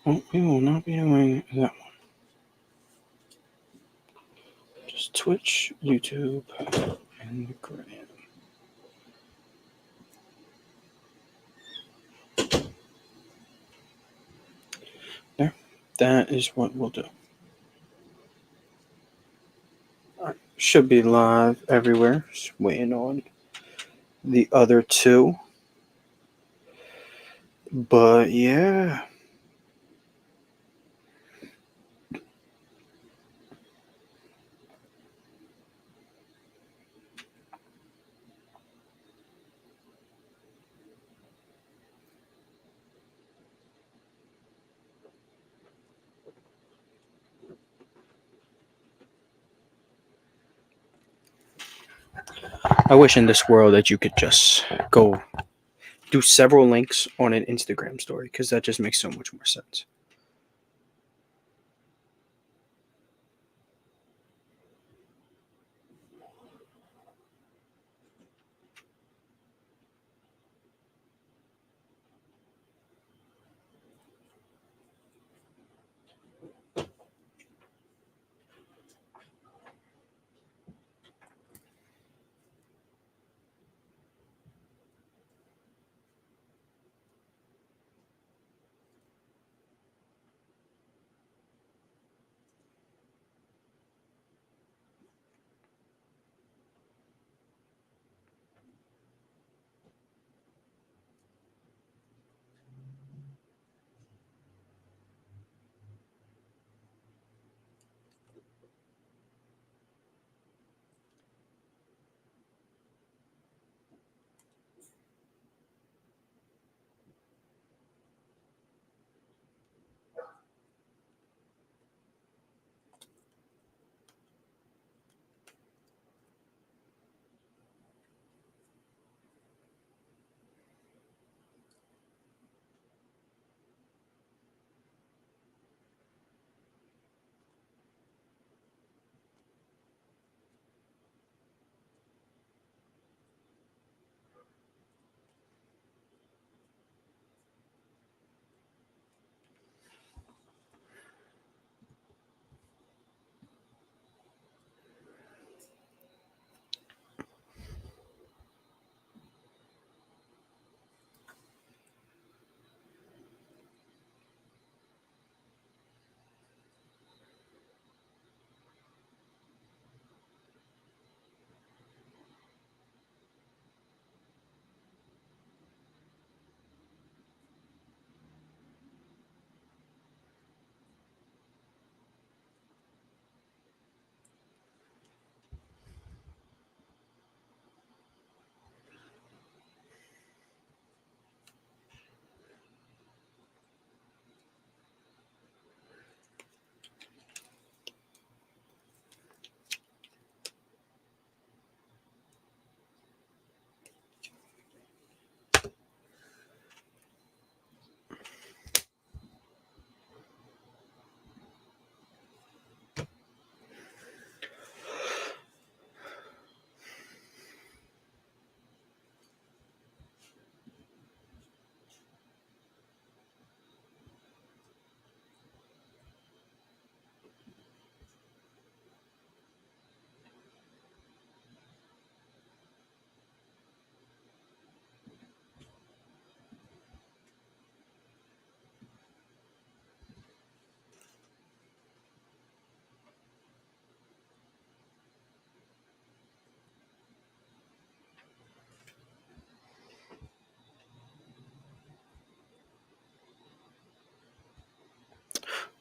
Oh, we will not be doing that one. Just Twitch, YouTube, and Gram. There. That is what we'll do. Alright. Should be live everywhere. Just waiting on the other two. But yeah. I wish in this world that you could just go do several links on an Instagram story because that just makes so much more sense.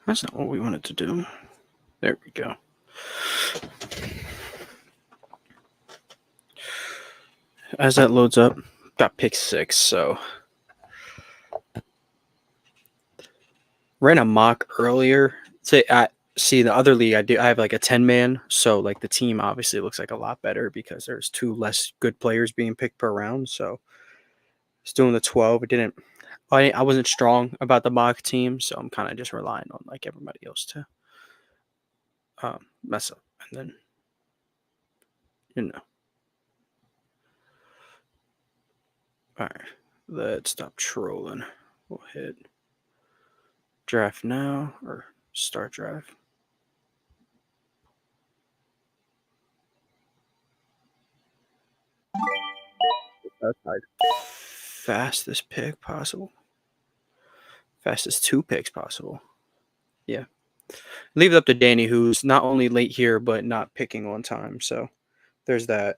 That's not what we wanted to do. There we go. As that loads up, got pick 6, so ran a mock earlier. See the other league I have like a 10-man, so like the team obviously looks like a lot better because there's 2 less good players being picked per round. So it's doing the 12. I wasn't strong about the mock team, so I'm kind of just relying on like everybody else to mess up, and then all right, let's stop trolling. We'll hit Draft now or start draft? Fastest pick possible. Fastest 2 picks possible. Yeah. Leave it up to Danny, who's not only late here, but not picking on time. So there's that.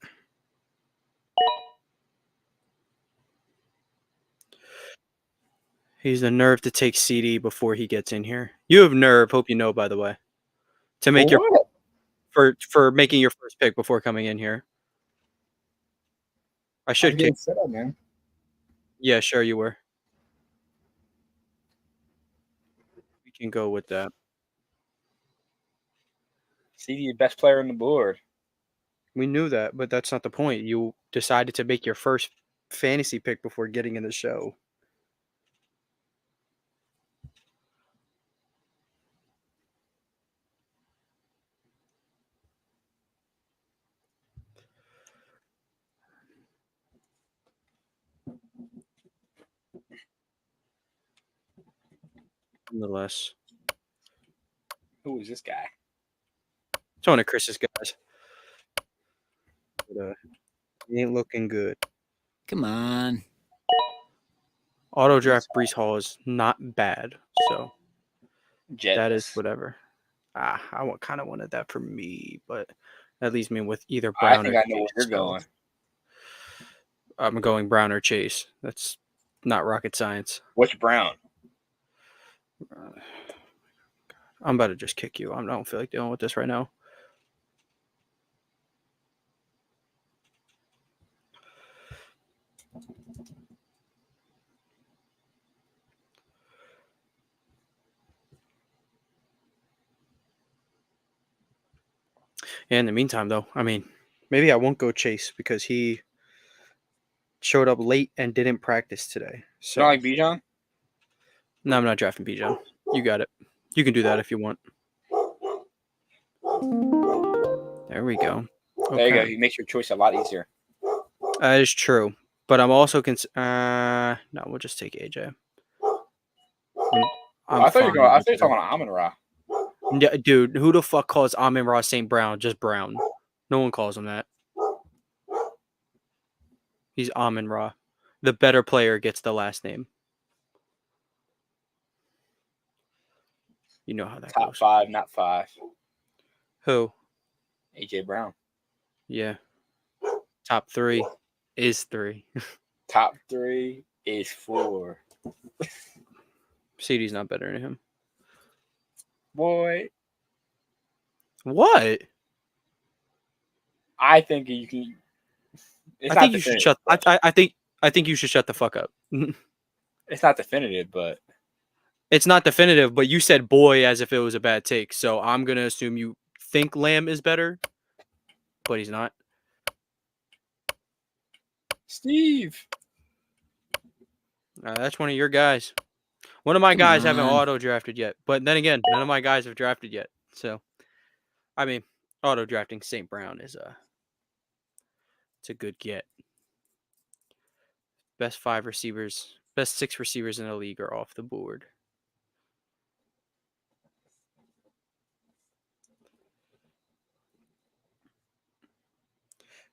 He's the nerve to take CD before he gets in here. You have nerve, hope you know, by the way, to make your for making your first pick before coming in here. I should kick. Set up, man. Yeah, sure you were. We can go with that. CD, best player on the board. We knew that, but that's not the point. You decided to make your first fantasy pick before getting in the show. Nonetheless, Who is this guy? it's one of Chris's guys. But, he ain't looking good. Come on. Auto draft Brees Hall is not bad, so Jets. that is whatever. I kind of wanted that for me, but that leaves me with either Brown. I think or I know where Chase, you're going. I'm going Brown or Chase. That's not rocket science. Which Brown? I'm about to just kick you. I don't feel like dealing with this right now. In the meantime, though, I mean, maybe I won't go Chase because he showed up late and didn't practice today. So You don't like Bijan? No, I'm not drafting Bijan. You got it. You can do that if you want. There we go. Okay. There you go. He makes your choice a lot easier. That is true. But I'm also no, we'll just take AJ. I thought you were talking about Amon-Ra. Yeah, dude, who the fuck calls Amon-Ra St. Brown just Brown? No one calls him that. He's Amon-Ra. The better player gets the last name. You know how that Top goes. 5, not 5. Who? AJ Brown. Yeah. Top 3 is 3. Top 3 is 4. CD's not better than him. Boy. What? I think you can. I think you should shut. I think you should shut the fuck up. It's not definitive, but it's not definitive. But you said "boy" as if it was a bad take, so I'm gonna assume you think Lamb is better, but he's not. Steve. That's one of your guys. One of my guys haven't auto drafted yet, but then again, none of my guys have drafted yet. So, I mean, auto drafting St. Brown is it's a good get. Best 5 receivers, best 6 receivers in the league are off the board.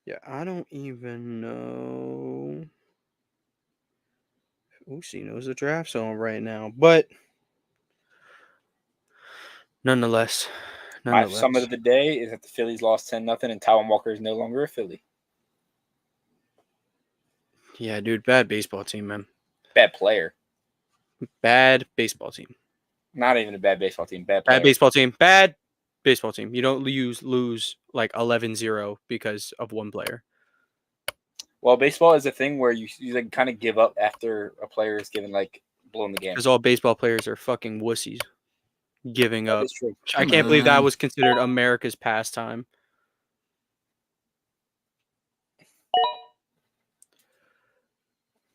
Yeah, I don't even know. Uzi knows the draft zone right now, but nonetheless. My summit of the day is that the Phillies lost 10-0 and Taiwan Walker is no longer a Philly. Yeah, dude, bad baseball team, man. Bad player. Bad baseball team. Not even a bad baseball team. Bad player. Bad baseball team. Bad baseball team. You don't lose like 11-0 because of one player. Well, baseball is a thing where you like kind of give up after a player is given like blowing the game. Because all baseball players are fucking wussies. Giving up. True. I can't believe that was considered America's pastime.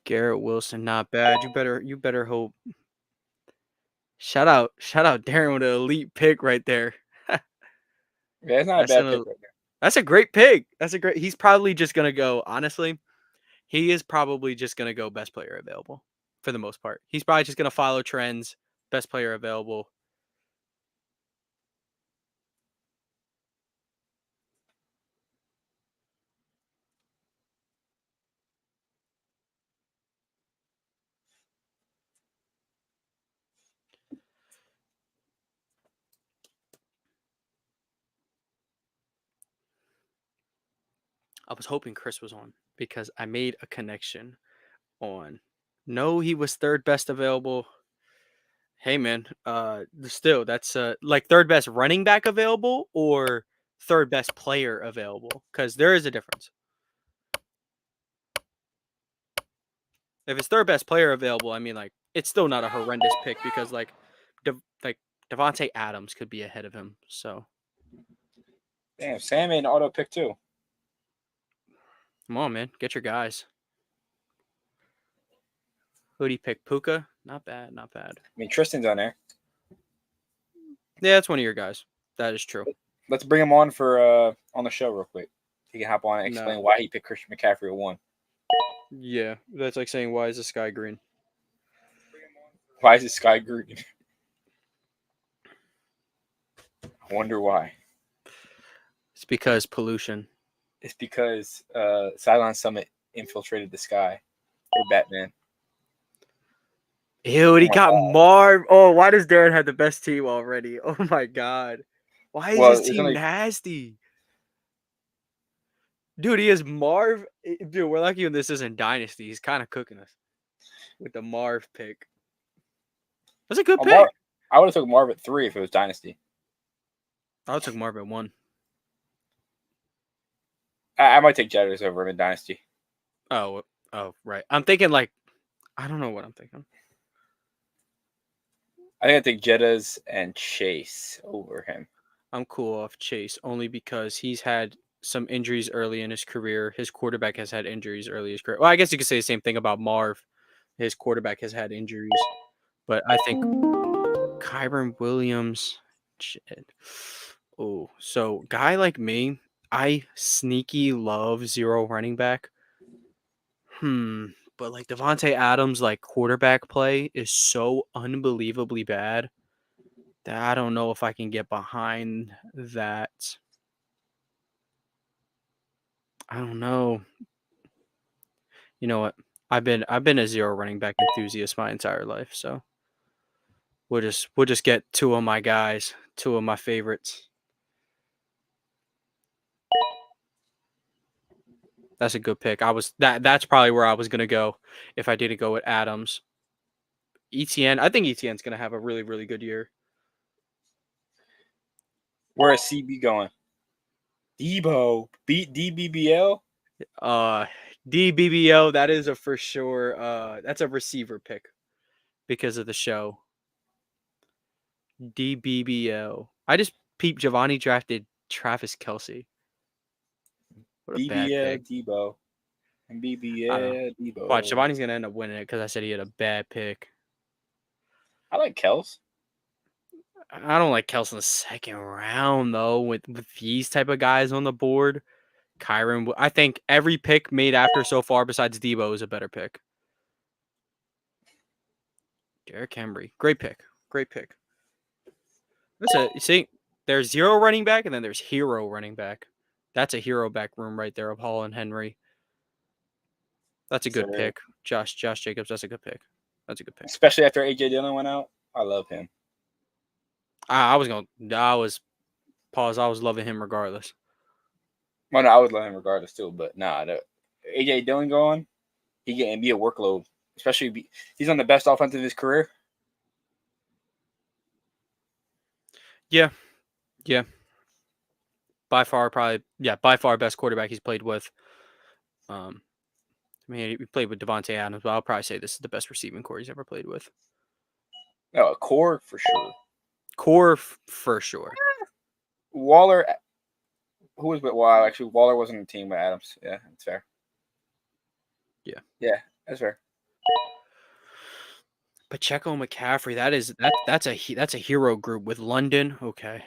Garrett Wilson, not bad. You better hope. Shout out Darren with an elite pick right there. Yeah, it's not a bad pick right there. That's a great pick. He's probably just gonna go, honestly, he is probably just gonna go best player available for the most part. He's probably just gonna follow trends, best player available. I was hoping Chris was on because I made a connection on. No, he was third best available. Hey man, still that's like third best running back available or third best player available because there is a difference. If it's third best player available, I mean like it's still not a horrendous pick because like Devontae Adams could be ahead of him. So Damn, Sam made an auto pick too. come on, man, get your guys. Who'd he pick? Puka? Not bad, not bad. I mean, Tristan's on there. Yeah, that's one of your guys. That is true. Let's bring him on for on the show real quick. He can hop on and explain No. why he picked Christian McCaffrey at 1. Yeah, that's like saying why is the sky green? Why is the sky green? I wonder why. It's because pollution. It's because Sideline Summit infiltrated the sky. Or Batman. Ew, and he my got God. Marv. Oh, why does Darren have the best team already? Oh my god. Why is his it's team only- nasty? Dude, he has Marv. Dude, we're lucky when this isn't Dynasty. He's kind of cooking us with the Marv pick. That's a good pick. I would have took Marv at 3 if it was Dynasty. I would took Marv at 1. I might take Jetters over him in Dynasty. Oh, right. I'm thinking like, I don't know what I'm thinking. I think I take Jettas and Chase over him. I'm cool off Chase only because he's had some injuries early in his career. His quarterback has had injuries early in his career. Well, I guess you could say the same thing about Marv. His quarterback has had injuries. But I think Kyron Williams. Shit. Oh, so guy like me, I sneaky love zero running back. But like Devontae Adams, like quarterback play is so unbelievably bad that I don't know if I can get behind that. I don't know. You know what? I've been a zero running back enthusiast my entire life, so we'll just get two of my guys, two of my favorites. That's a good pick. That's probably where I was gonna go if I didn't go with Adams. ETN, I think ETN's gonna have a really, really good year. Where is CB going? Debo. Beat DBBL? DBBO, that is a for sure. That's a receiver pick because of the show. DBBO. I just peeped Giovanni drafted Travis Kelce. What a bad BBL pick. Debo. And BBL Debo. Watch, Giovanni's gonna end up winning it because I said he had a bad pick. I like Kels. I don't like Kelce in the second round though. With these type of guys on the board, Kyron. I think every pick made after so far, besides Debo, is a better pick. Derrick Henry, great pick, great pick. You see, there's zero running back, and then there's hero running back. That's a hero back room right there of Hall and Henry. That's a good pick. Josh Jacobs, that's a good pick. That's a good pick. Especially after AJ Dillon went out. I love him. I was loving him regardless. Well, no, I would love him regardless too, but AJ Dillon going, he getting be a workload. Especially he's on the best offense of his career. Yeah. By far best quarterback he's played with. I mean, he played with Devontae Adams, but I'll probably say this is the best receiving core he's ever played with. No, a core for sure. Core for sure. Waller, who was with Waller? Actually, Waller wasn't on the team with Adams. Yeah, that's fair. Yeah, that's fair. Pacheco McCaffrey, that's a hero group with London. Okay.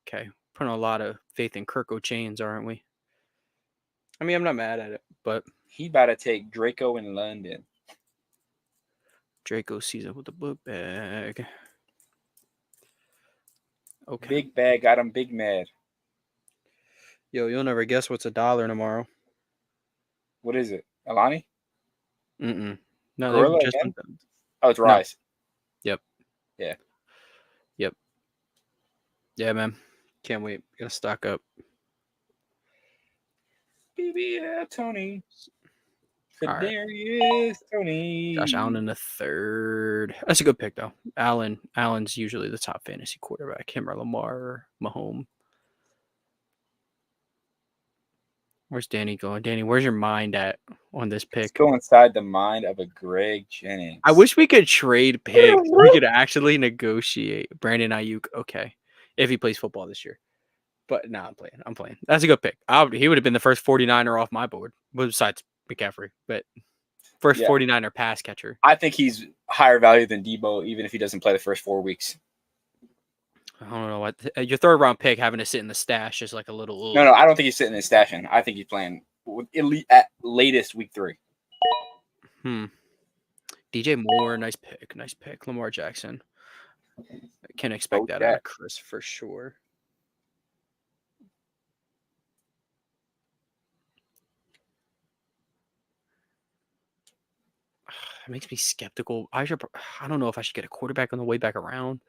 Putting a lot of faith in Kirk O'Chains, aren't we? I mean, I'm not mad at it, but he about to take Draco in London. Draco season with the book bag. Okay. Big bag got him big mad. Yo, you'll never guess what's $1 tomorrow. What is it? Alani? Mm-mm. No, they Gorilla just again? went down. Oh, it's No. Rise. Yep. Yeah. Yep. Yeah, man. Can't wait. Gonna stock up. BBL Tony. All right. Kadarius Tony. Josh Allen in the third. That's a good pick though. Allen's usually the top fantasy quarterback. Him or Lamar or Mahomes. Where's Danny going? Danny, where's your mind at on this Let's pick? go inside the mind of a Greg Jennings. I wish we could trade picks. We could actually negotiate. Brandon Ayuk, okay, if he plays football this year. But no, I'm playing. That's a good pick. He would have been the first 49er off my board, besides McCaffrey. But first 49er pass catcher. I think he's higher value than Debo, even if he doesn't play the first 4 weeks. I don't know what your third round pick having to sit in the stash is like a little. No, I don't think he's sitting in stashing. I think he's playing at latest week 3. DJ Moore, nice pick. Lamar Jackson. I can expect that out of Chris for sure. It makes me skeptical. I don't know if I should get a quarterback on the way back around.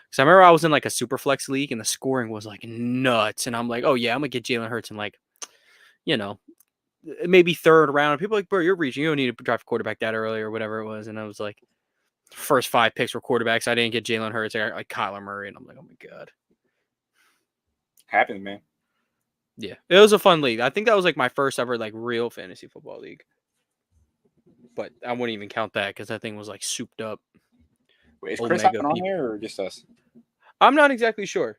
Because I remember I was in like a super flex league and the scoring was like nuts. And I'm like, oh yeah, I'm going to get Jalen Hurts in like, maybe third round. People are like, bro, you're reaching. You don't need to draft quarterback that early or whatever it was. And I was like, first 5 picks were quarterbacks. I didn't get Jalen Hurts. I got like Kyler Murray. And I'm like, oh my God. Happens, man. Yeah. It was a fun league. I think that was like my first ever like real fantasy football league. But I wouldn't even count that because that thing was like souped up. Wait, is Chris hopping on here or just us? I'm not exactly sure.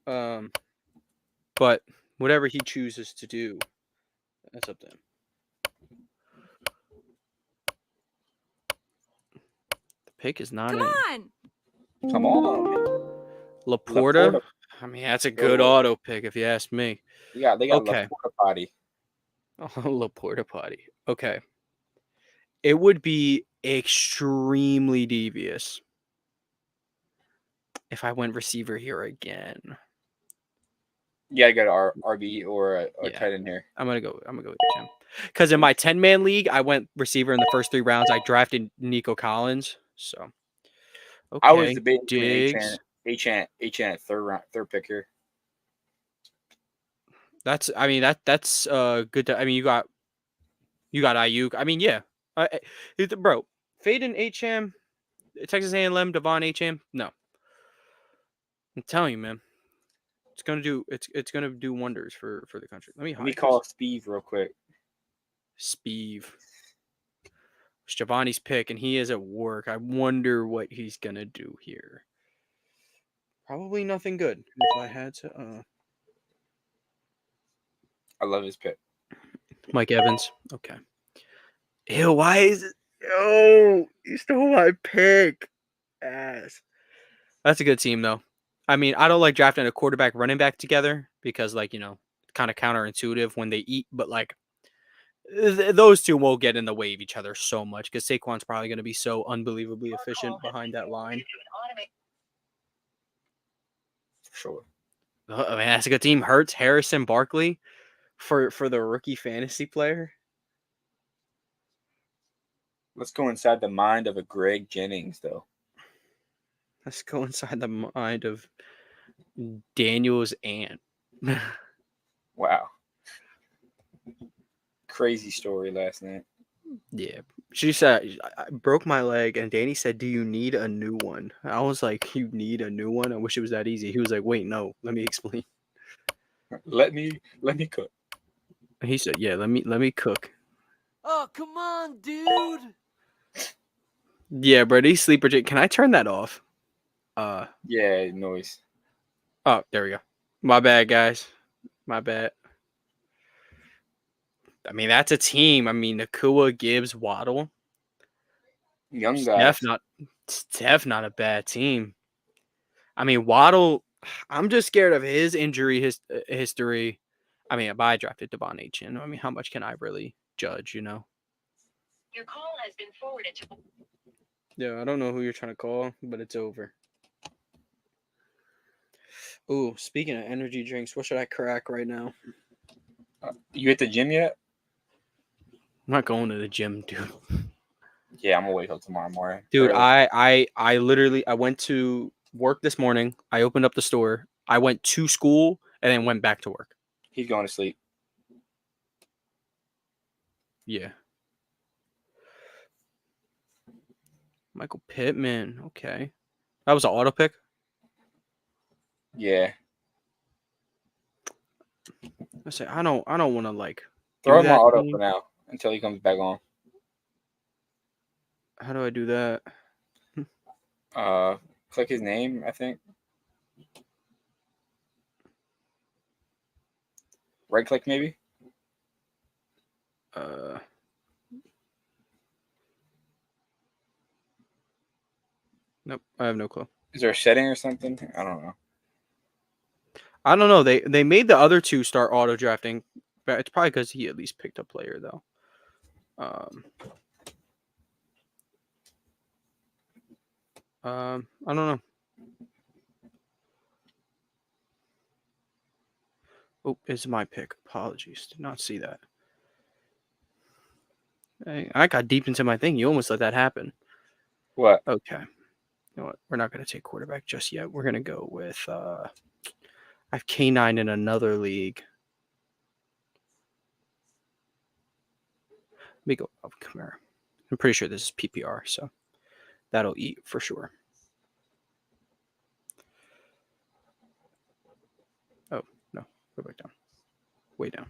But whatever he chooses to do, that's up to him. The pick is not in. Come on. Laporta. I mean, that's a good auto pick if you ask me. Yeah, they got Laporta potty. Laporta potty. Okay. It would be extremely devious if I went receiver here again. Yeah, I got an RB or a tight end here. I'm gonna go with Jim. Because in my 10-man league, I went receiver in the first 3 rounds. I drafted Nico Collins. So okay. I was debating Diggs. between H&N third pick here. That's good. You got Ayuk. I mean, yeah, bro. Fade HM, Texas A&M, Devon HM. No, I'm telling you, man, it's gonna do wonders for the country. Let me call Steve real quick. Steve. It's Giovanni's pick, and he is at work. I wonder what he's gonna do here. Probably nothing good. If I had to, I love his pick. Mike Evans. Okay. Ew, why is it? Oh, you stole my pick. Ass. That's a good team, though. I mean, I don't like drafting a quarterback running back together because, like, kind of counterintuitive when they eat, but like those two won't get in the way of each other so much because Saquon's probably going to be so unbelievably efficient behind that line. For sure. I mean, that's a good team. Hurts, Harrison, Barkley for the rookie fantasy player. Let's go inside the mind of a Greg Jennings, though. Let's go inside the mind of Daniel's aunt. Wow. Crazy story last night. Yeah. She said, I broke my leg, and Danny said, do you need a new one? I was like, you need a new one? I wish it was that easy. He was like, wait, no, let me explain. Let me cook. And he said, yeah, let me cook. Oh, come on, dude. Yeah, bro, these sleeper can I turn that off? Yeah, noise. Oh, there we go. My bad, guys. My bad. I mean, that's a team. I mean, Nakua, Gibbs, Waddle. Young guys. Steph not a bad team. I mean, Waddle, I'm just scared of his injury history. I mean, I drafted Devon H.N. I mean, how much can I really judge, Your call has been forwarded to... Yeah, I don't know who you're trying to call, but it's over. Ooh, speaking of energy drinks, what should I crack right now? You hit the gym yet? I'm not going to the gym, dude. Yeah, I'm gonna wait till tomorrow morning. Dude, Early. I literally I went to work this morning. I opened up the store. I went to school and then went back to work. He's going to sleep. Yeah. Michael Pittman. Okay. That was an auto pick. Yeah. I say I don't want to like Throw do him my that auto thing. for now until he comes back on. How do I do that? Click his name, I think. Right click maybe. Nope, I have no clue. Is there a setting or something? I don't know. I don't know. They made the other two start auto drafting, but it's probably because he at least picked a player though. I don't know. Oh, it's my pick. Apologies. Did not see that. I got deep into my thing. You almost let that happen. What? Okay. You know what? We're not going to take quarterback just yet. We're going to go with I have K9 in another league. Let me go. Oh, come here. I'm pretty sure this is PPR, so that'll eat for sure. Oh, no. Go back down. Way down.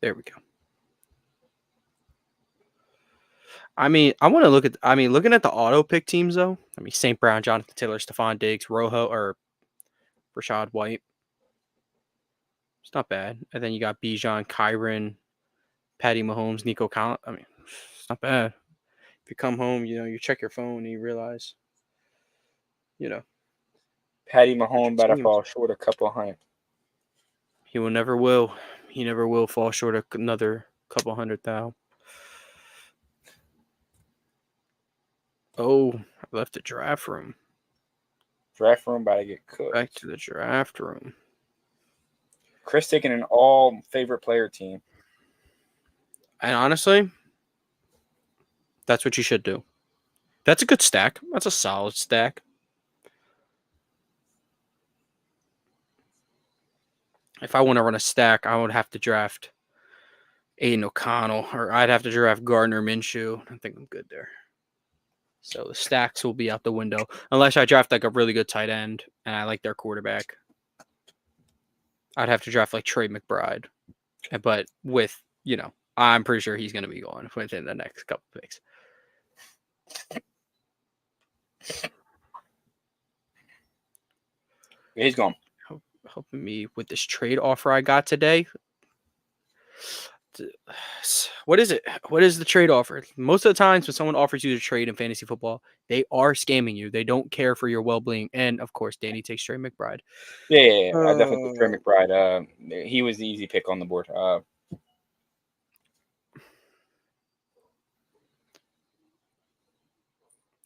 There we go. I mean, I want to look at. I mean, looking at the auto pick teams though. I mean, St. Brown, Jonathan Taylor, Stephon Diggs, Rojo, or Rashad White. It's not bad. And then you got Bijan, Kyron, Patty Mahomes, Nico Collins. I mean, it's not bad. If you come home, you check your phone and you realize, Patty your Mahomes better teams. fall short a couple hundred. He never will. He never will fall short of another couple hundred thou. Oh, I left the draft room. Draft room about to get cooked. Back to the draft room. Chris taking an all favorite player team. And honestly, that's what you should do. That's a good stack. That's a solid stack. If I want to run a stack, I would have to draft Aiden O'Connell, or I'd have to draft Gardner Minshew. I think I'm good there. So the stacks will be out the window unless I draft like a really good tight end and I like their quarterback. I'd have to draft like Trey McBride, but with I'm pretty sure he's going to be going within the next couple picks. Yeah, he's gone. Helping me with this trade offer I got today. What is it? What is the trade offer? Most of the times when someone offers you to trade in fantasy football, they are scamming you. They don't care for your well-being. And of course, Danny takes Trey McBride. Yeah. I definitely took Trey McBride. He was the easy pick on the board.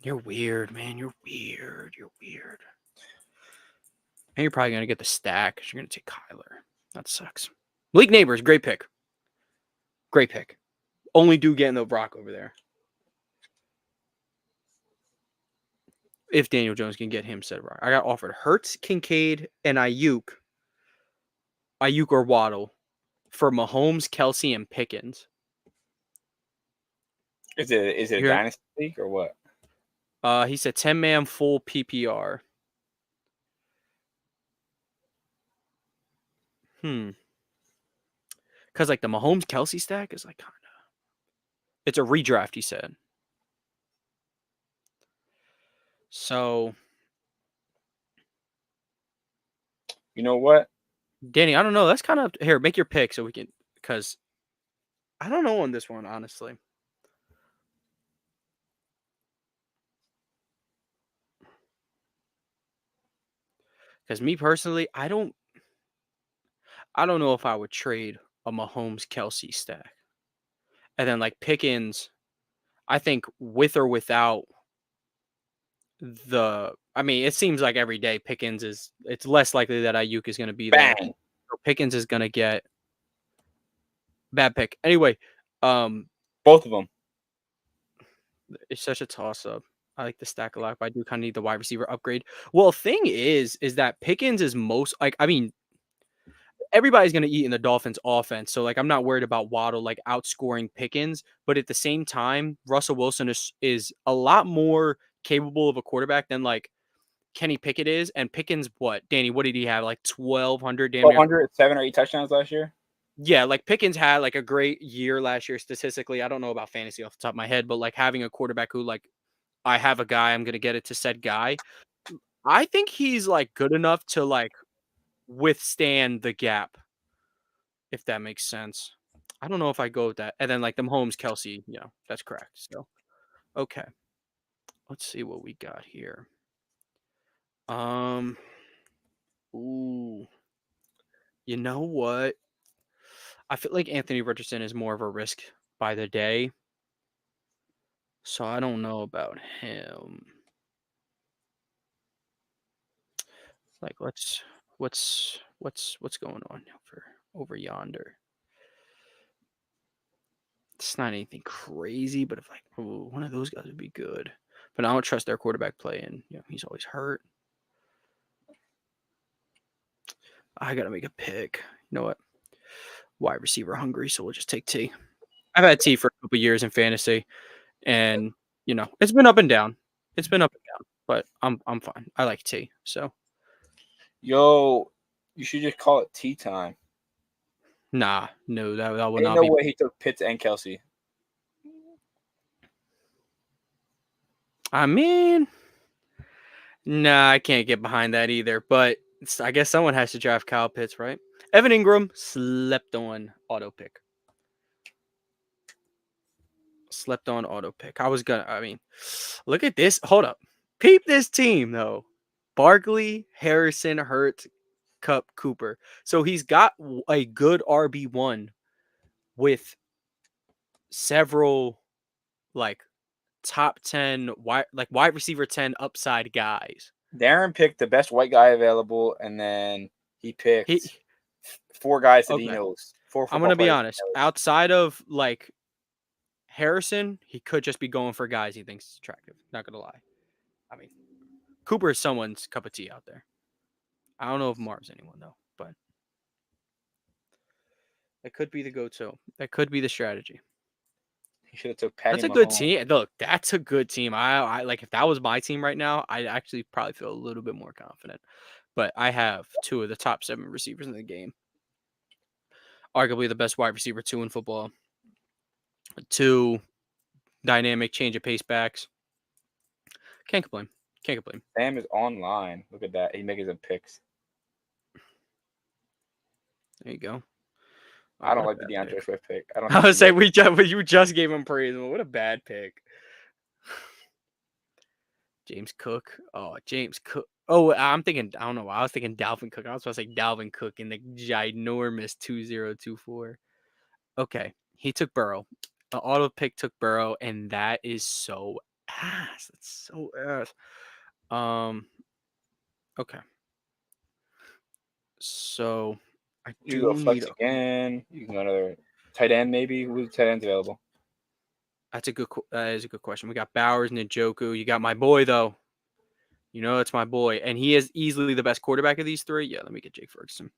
You're weird, man. You're weird. You're weird. And you're probably going to get the stack because you're going to take Kyler. That sucks. Malik Neighbors, great pick. Great pick. Only do getting the Brock over there. If Daniel Jones can get him set right. I got offered Hurts, Kincaid, and Ayuk or Waddle for Mahomes, Kelsey, and Pickens. Is it a dynasty league or what? He said 10-man full PPR. Because like the Mahomes Kelsey stack is like kind of. It's a redraft, he said. So. You know what? Danny, I don't know. That's kind of here. Make your pick so we can, because I don't know on this one, honestly. Because me personally, I don't know if I would trade a Mahomes Kelsey stack. And then like Pickens, I think with or without I mean, it seems like every day Pickens it's less likely that Ayuk is going to be there. Bang. So Pickens is going to get bad pick. Anyway, Both of them. it's such a toss up. I like the stack a lot, but I do kind of need the wide receiver upgrade. Well, thing is that Pickens is most like, I mean, everybody's going to eat in the Dolphins offense. So like, I'm not worried about Waddle like outscoring Pickens, but at the same time, Russell Wilson is a lot more capable of a quarterback than like Kenny Pickett is. And Pickens, Danny, what did he have? Like 1,200 damn near. 100, 7 or 8 touchdowns last year. Yeah, like Pickens had like a great year last year statistically. I don't know about fantasy off the top of my head, but like having a quarterback who like, I have a guy, I'm going to get it to said guy. I think he's like good enough to like withstand the gap, if that makes sense. I don't know if I go with that. And then like the Mahomes, Kelsey, that's correct. So, okay. Let's see what we got here. Ooh. You know what? I feel like Anthony Richardson is more of a risk by the day. So I don't know about him. Like what's going on over yonder? It's not anything crazy, but if like one of those guys would be good. But I don't trust their quarterback play, and he's always hurt. I gotta make a pick. You know what? Wide receiver hungry, so we'll just take T. I've had T for a couple years in fantasy, and it's been up and down. It's been up and down, but I'm fine. I like T. So Yo, you should just call it tea time. nah, no, that will Ain't not no be. way he took Pitts and Kelsey. I mean, nah, I can't get behind that either. But I guess someone has to draft Kyle Pitts, right? Evan Ingram slept on auto pick. I mean, look at this. Hold up. Peep this team, though. Barkley, Harrison, Hurt, Cup, Cooper. So he's got a good RB1 with several like top 10 wide receiver 10 upside guys. Darren picked the best white guy available, and then he picked He 4 guys that okay. he knows. 4 I'm gonna be players honest. Outside of like Harrison, he could just be going for guys he thinks is attractive. Not gonna lie. I mean, Cooper is someone's cup of tea out there. I don't know if Marv's anyone though, but that could be the go-to. That could be the strategy. He should have took Patty That's a Mahomes. good team. Look, that's a good team. I like if that was my team right now, I'd actually probably feel a little bit more confident. But I have 2 of the top 7 receivers in the game. Arguably the best wide receiver 2 in football. 2 dynamic change of pace backs. Can't complain. Sam is online. Look at that. He's making some picks. There you go. I don't like the DeAndre Swift pick. I would say you just gave him praise. What a bad pick. James Cook. Oh, James Cook. Oh, I'm thinking. I don't know why. I was thinking Dalvin Cook. I was supposed to say Dalvin Cook in the ginormous 2024. Okay, he took Burrow. The auto pick took Burrow, and that is so ass. That's so ass. Okay. So I You go do flex need again. You can go another tight end maybe. Who's tight ends available? That is a good question. We got Bowers and Njoku. You got my boy though. That's my boy, and he is easily the best quarterback of these 3. Yeah, let me get Jake Ferguson.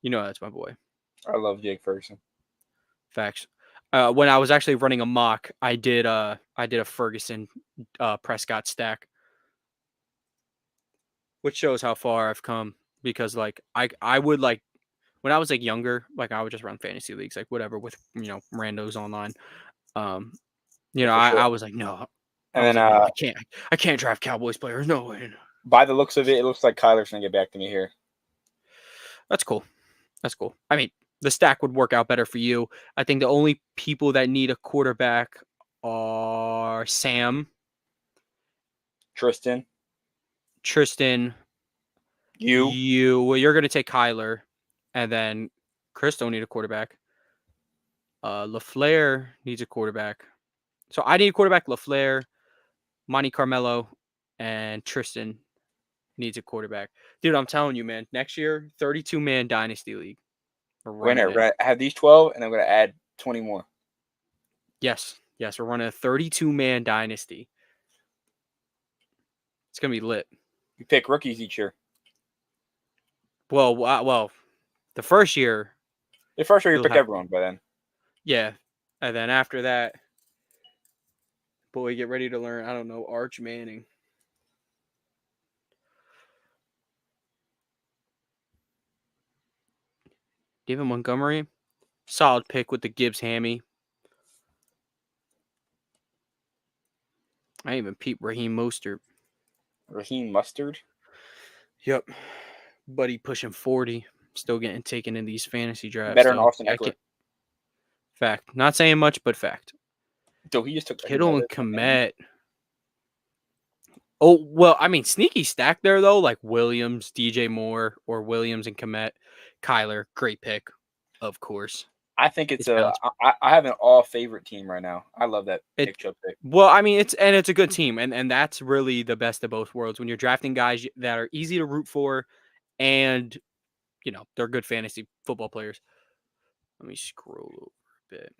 That's my boy. I love Jake Ferguson. Facts. When I was actually running a mock, I did a Ferguson Prescott stack, which shows how far I've come. Because like I would like when I was like younger, like I would just run fantasy leagues, like whatever with randos online. I was like no, and then like, no, I can't draft Cowboys players. No way. By the looks of it, it looks like Kyler's gonna get back to me here. That's cool. I mean, the stack would work out better for you. I think the only people that need a quarterback are Sam, Tristan, you. Well, you're gonna take Kyler, and then Chris don't need a quarterback. LaFleur needs a quarterback. So I need a quarterback. LaFleur, Monte Carmelo, and Tristan needs a quarterback. Dude, I'm telling you, man, next year, 32-man dynasty league. We're We're running it. gonna have these 12, and I'm gonna add 20 more. Yes, we're running a 32-man dynasty. It's gonna be lit. You pick rookies each year. Well, the first year, The first year you You'll pick have- everyone, but then yeah, and then after that, boy, get ready to learn. I don't know, Arch Manning. David Montgomery, solid pick with the Gibbs hammy. I even peeped Raheem Mostert. Raheem Mustard. Yep, buddy pushing 40, still getting taken in these fantasy drafts. Better than though. Austin I Eckler. can't- Fact, not saying much, but fact. So he just took Kittle and another- Komet. Oh, well, I mean, sneaky stack there, though, like Williams, DJ Moore, or Williams and Komet. Kyler, great pick, of course. I think it's It's balanced. I have an all favorite team right now. I love that Nick Chubb pick. Well, I mean, it's a good team, and that's really the best of both worlds when you're drafting guys that are easy to root for, and they're good fantasy football players. Let me scroll over a bit.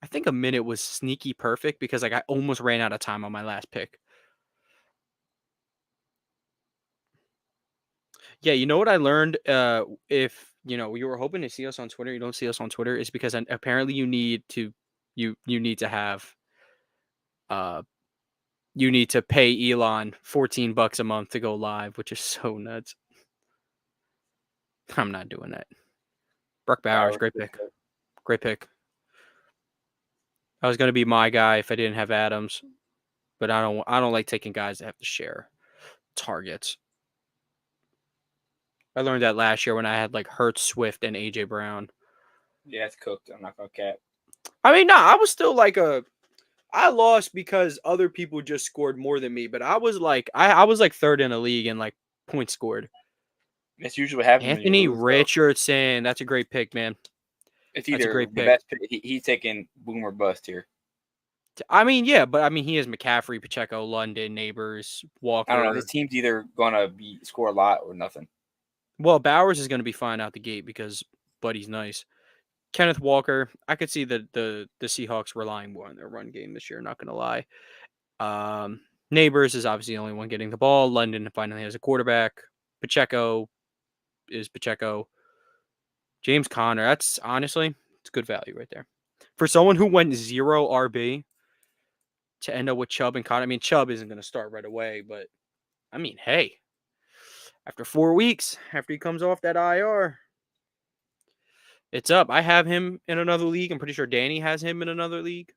I think a minute was sneaky perfect because I almost ran out of time on my last pick. Yeah, you know what I learned? If you were hoping to see us on Twitter, you don't see us on Twitter, is because apparently you need to have you need to pay Elon $14 a month to go live, which is so nuts. I'm not doing that. Brock Bowers, great pick. Great pick. I was gonna be my guy if I didn't have Adams, but I don't like taking guys that have to share targets. I learned that last year when I had like Hurts, Swift, and AJ Brown. Yeah, it's cooked. I'm not gonna cap. I mean, no, I was still like I lost because other people just scored more than me, but I was like I was like third in the league in like points scored. That's usually what happens. Anthony when you lose, Richardson, that's a great pick, man. it's that's a either great the pick. best pick. He's taking boom or bust here. I mean, yeah, but I mean, he has McCaffrey, Pacheco, London, Neighbors, Walker. I don't know. This team's either gonna score a lot or nothing. Well, Bowers is going to be fine out the gate because Buddy's nice. Kenneth Walker, I could see the Seahawks relying more on their run game this year. Not going to lie. Neighbors is obviously the only one getting the ball. London finally has a quarterback. Pacheco is Pacheco. James Conner, that's honestly, it's good value right there. For someone who went 0 RB to end up with Chubb and Conner, I mean, Chubb isn't going to start right away, but I mean, hey, after 4 weeks, after he comes off that IR, it's up. I have him in another league. I'm pretty sure Danny has him in another league.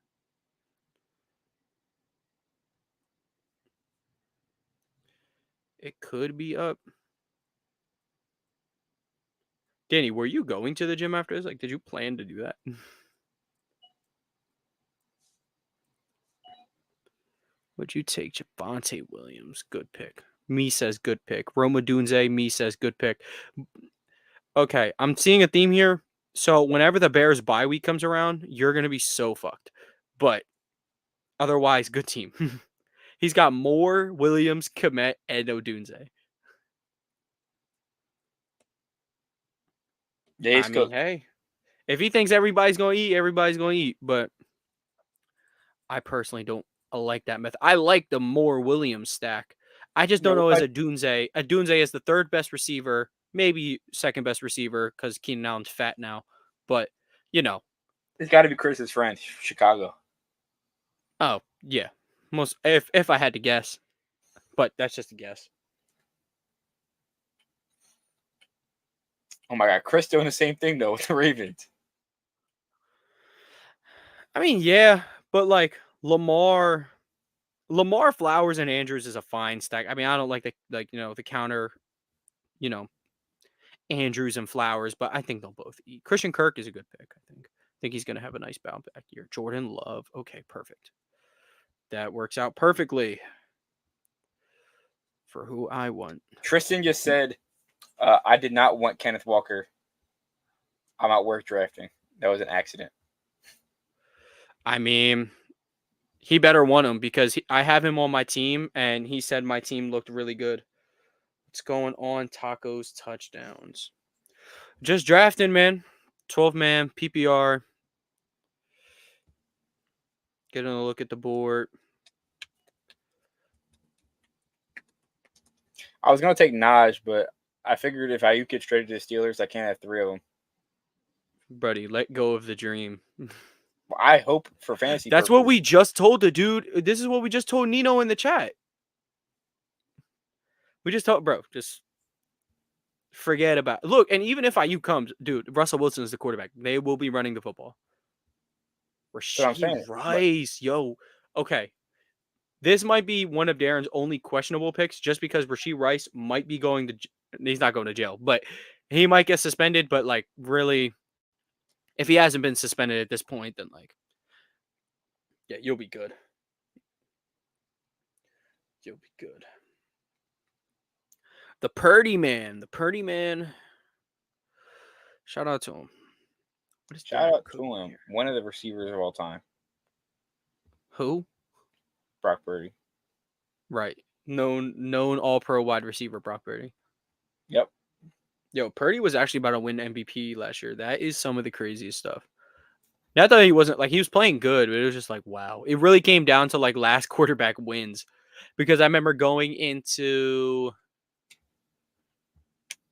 It could be up. Danny, were you going to the gym after this? Like, did you plan to do that? Would you take Javonte Williams? Good pick. Me says good pick. Roma Dunze, me says good pick. Okay, I'm seeing a theme here. So whenever the Bears bye week comes around, you're going to be so fucked. But otherwise, good team. He's got Moore, Williams, Komet, and Odunze. Yeah, I mean, hey, if he thinks everybody's going to eat, everybody's going to eat. But I personally don't like that method. I like the Moore Williams stack. I just don't know as Odunze. Odunze is the third best receiver, maybe second best receiver because Keenan Allen's fat now. But, it's got to be Chris's friend, Chicago. Oh, yeah. Most if I had to guess. But that's just a guess. Oh my God, Chris doing the same thing though with the Ravens. I mean, yeah, but like Lamar Flowers and Andrews is a fine stack. I mean, I don't like the counter, Andrews and Flowers, but I think they'll both eat. Christian Kirk is a good pick, I think. I think he's going to have a nice bounce back year. Jordan Love. Okay, perfect. That works out perfectly for who I want. Tristan just said, I did not want Kenneth Walker. I'm at work drafting. That was an accident. I mean, He better want him because I have him on my team, and he said my team looked really good. What's going on? Tacos touchdowns. Just drafting, man. 12-man PPR. Getting a look at the board. I was gonna take Naj, but I figured if Ayuk gets traded to the Steelers, I can't have 3 of them. Buddy, let go of the dream. I hope for fantasy. That's what purposes. we just told the dude. This is what we just told Nino in the chat. We just told, bro, just forget about it. Look, and even if IU comes, dude, Russell Wilson is the quarterback. They will be running the football. That's what I'm saying. Rasheed Rice, yo. Okay. This might be one of Darren's only questionable picks just because Rasheed Rice might be going to he's not going to jail, but he might get suspended, but like really if he hasn't been suspended at this point, then like yeah, you'll be good. You'll be good. The Purdy man. Shout out to him. Shout out to him. Here? One of the receivers of all time. Who? Brock Purdy. Right. Known all-pro wide receiver Brock Purdy. Yep. Yo, Purdy was actually about to win MVP last year. That is some of the craziest stuff. Not that he wasn't like he was playing good, but it was just like wow. It really came down to like last quarterback wins. Because I remember going into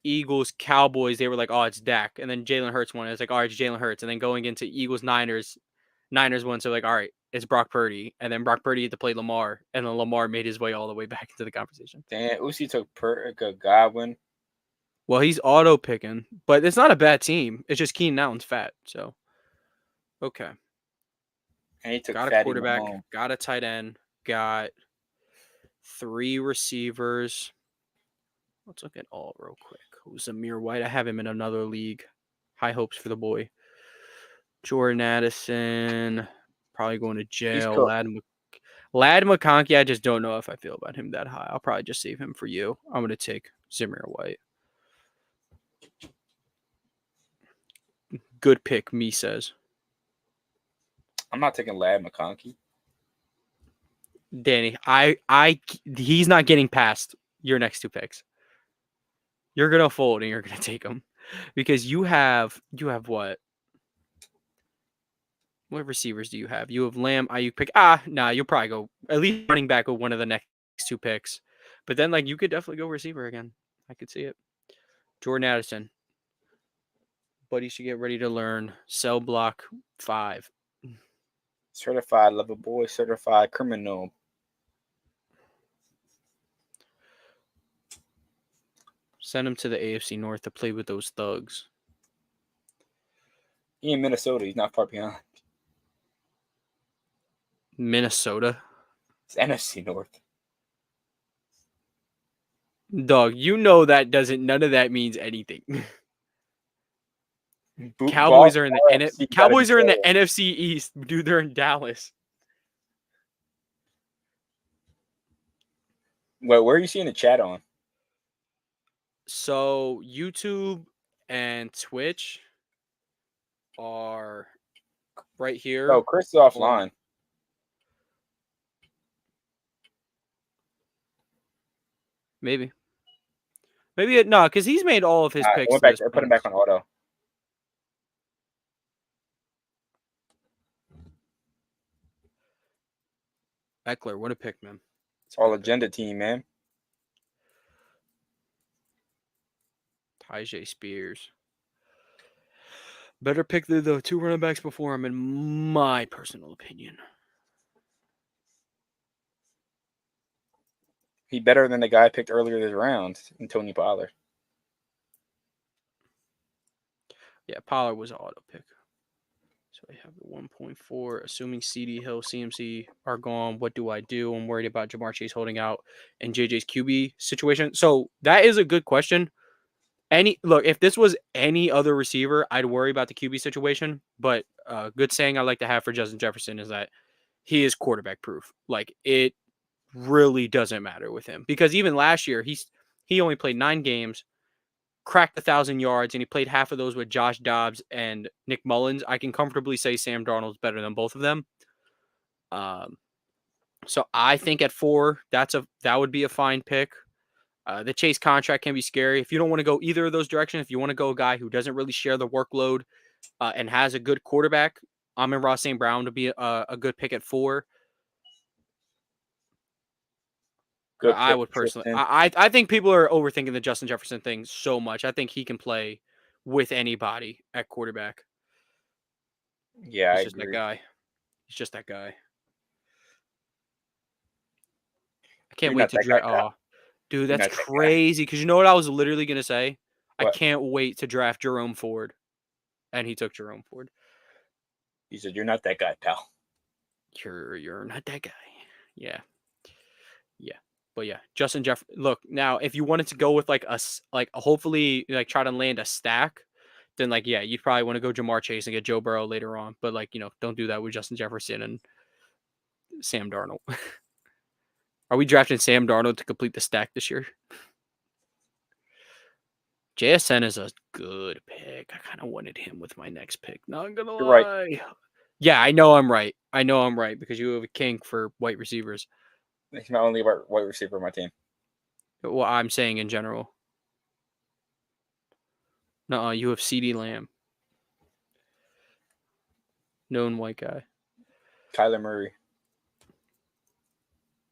Eagles, Cowboys, they were like, oh, it's Dak. And then Jalen Hurts won. It was like, all right, it's Jalen Hurts. And then going into Eagles, Niners won. So like, all right, it's Brock Purdy. And then Brock Purdy had to play Lamar. And then Lamar made his way all the way back into the conversation. Damn, Uzi took Godwin. Well, he's auto picking, but it's not a bad team. It's just Keenan Allen's fat. So, okay. And he took got a quarterback, got a tight end, got 3 receivers. Let's look at all real quick. Zamir White. I have him in another league. High hopes for the boy. Jordan Addison. Probably going to jail. Cool. Lad McConkey. I just don't know if I feel about him that high. I'll probably just save him for you. I'm going to take Zamir White. Good pick, me says. I'm not taking Lad McConkey. Danny, he's not getting past your next 2 picks. You're gonna fold and you're gonna take him because you have what? What receivers do you have? You have Lamb, Ayuk pick. You'll probably go at least running back with one of the next 2 picks. But then like you could definitely go receiver again. I could see it. Jordan Addison. Buddy should get ready to learn. Cell block 5. Certified lover boy, certified criminal. Send him to the AFC North to play with those thugs. He in Minnesota. He's not far behind. Minnesota? It's NFC North. Dog, you know that none of that means anything. Cowboys are in the Cowboys are in the NFC East. Dude, they're in Dallas. Well, where are you seeing the chat on? So YouTube and Twitch are right here. Oh, Chris is offline. Maybe no, because he's made all of his picks. I put him back on auto. Eckler, what a pick, man. It's all agenda team, man. Tyjae Spears. Better pick the 2 running backs before him, in my personal opinion. He better than the guy I picked earlier this round, Tony Pollard. Yeah, Pollard was an auto pick. So I have the 1.4. Assuming CD Hill, CMC are gone, what do I do? I'm worried about Jamar Chase holding out and JJ's QB situation. So that is a good question. If this was any other receiver, I'd worry about the QB situation. But a good saying I like to have for Justin Jefferson is that he is quarterback proof. Like it really doesn't matter with him because even last year he only played 9 games, cracked 1,000 yards, and he played half of those with Josh Dobbs and Nick Mullins. I can comfortably say Sam Darnold's better than both of them. So I think at 4, that would be a fine pick. The Chase contract can be scary. If you don't want to go either of those directions, if you want to go a guy who doesn't really share the workload and has a good quarterback, Amon-Ra St. Brown to be a good pick at 4. Good I pick, would personally. Tristan. I think people are overthinking the Justin Jefferson thing so much. I think he can play with anybody at quarterback. Yeah, I He's just that agree. guy. He's just that guy. I You're can't wait not to that guy, draft. pal. Oh, dude, You're that's not that guy. crazy. Because you know what I was literally gonna say? I What? can't wait to draft Jerome Ford, and he took Jerome Ford. He said, "You're not that guy, pal." You're not that guy. Yeah. But yeah, Justin Jeff. Look, now if you wanted to go with hopefully like try to land a stack, then like yeah, you'd probably want to go Jamar Chase and get Joe Burrow later on. But like don't do that with Justin Jefferson and Sam Darnold. Are we drafting Sam Darnold to complete the stack this year? JSN is a good pick. I kind of wanted him with my next pick. Not gonna You're right. lie. Yeah, I know I'm right. Because you have a king for white receivers. He's my only wide receiver on my team. Well, I'm saying in general. No, you have CD Lamb. Known white guy. Kyler Murray.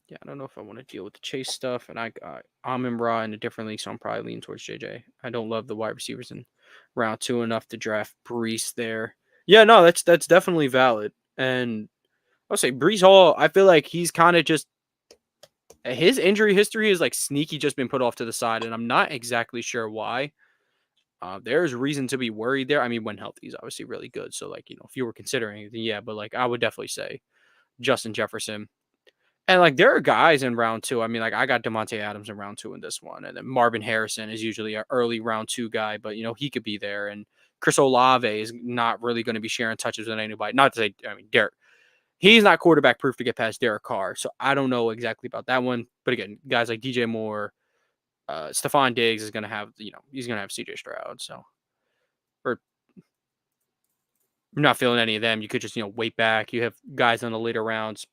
Yeah, I don't know if I want to deal with the Chase stuff, and I got Amon-Ra in a different league, so I'm probably leaning towards JJ. I don't love the wide receivers in round 2 enough to draft Brees there. Yeah, no, that's definitely valid. And I'll say Brees Hall, I feel like he's kind of just his injury history is like sneaky just been put off to the side, and I'm not exactly sure why. There's reason to be worried there. I mean, when healthy, he's obviously really good. So, like, if you were considering it, then yeah, but like, I would definitely say Justin Jefferson. And like, there are guys in round 2. I mean, like, I got Devontae Adams in round 2 in this one, and then Marvin Harrison is usually an early round 2 guy, but he could be there. And Chris Olave is not really going to be sharing touches with anybody. Not to say, I mean, Derek. He's not quarterback proof to get past Derek Carr, so I don't know exactly about that one. But again, guys like DJ Moore, Stephon Diggs is going to have, he's going to have CJ Stroud. So, or I'm not feeling any of them. You could just, wait back. You have guys in the later rounds.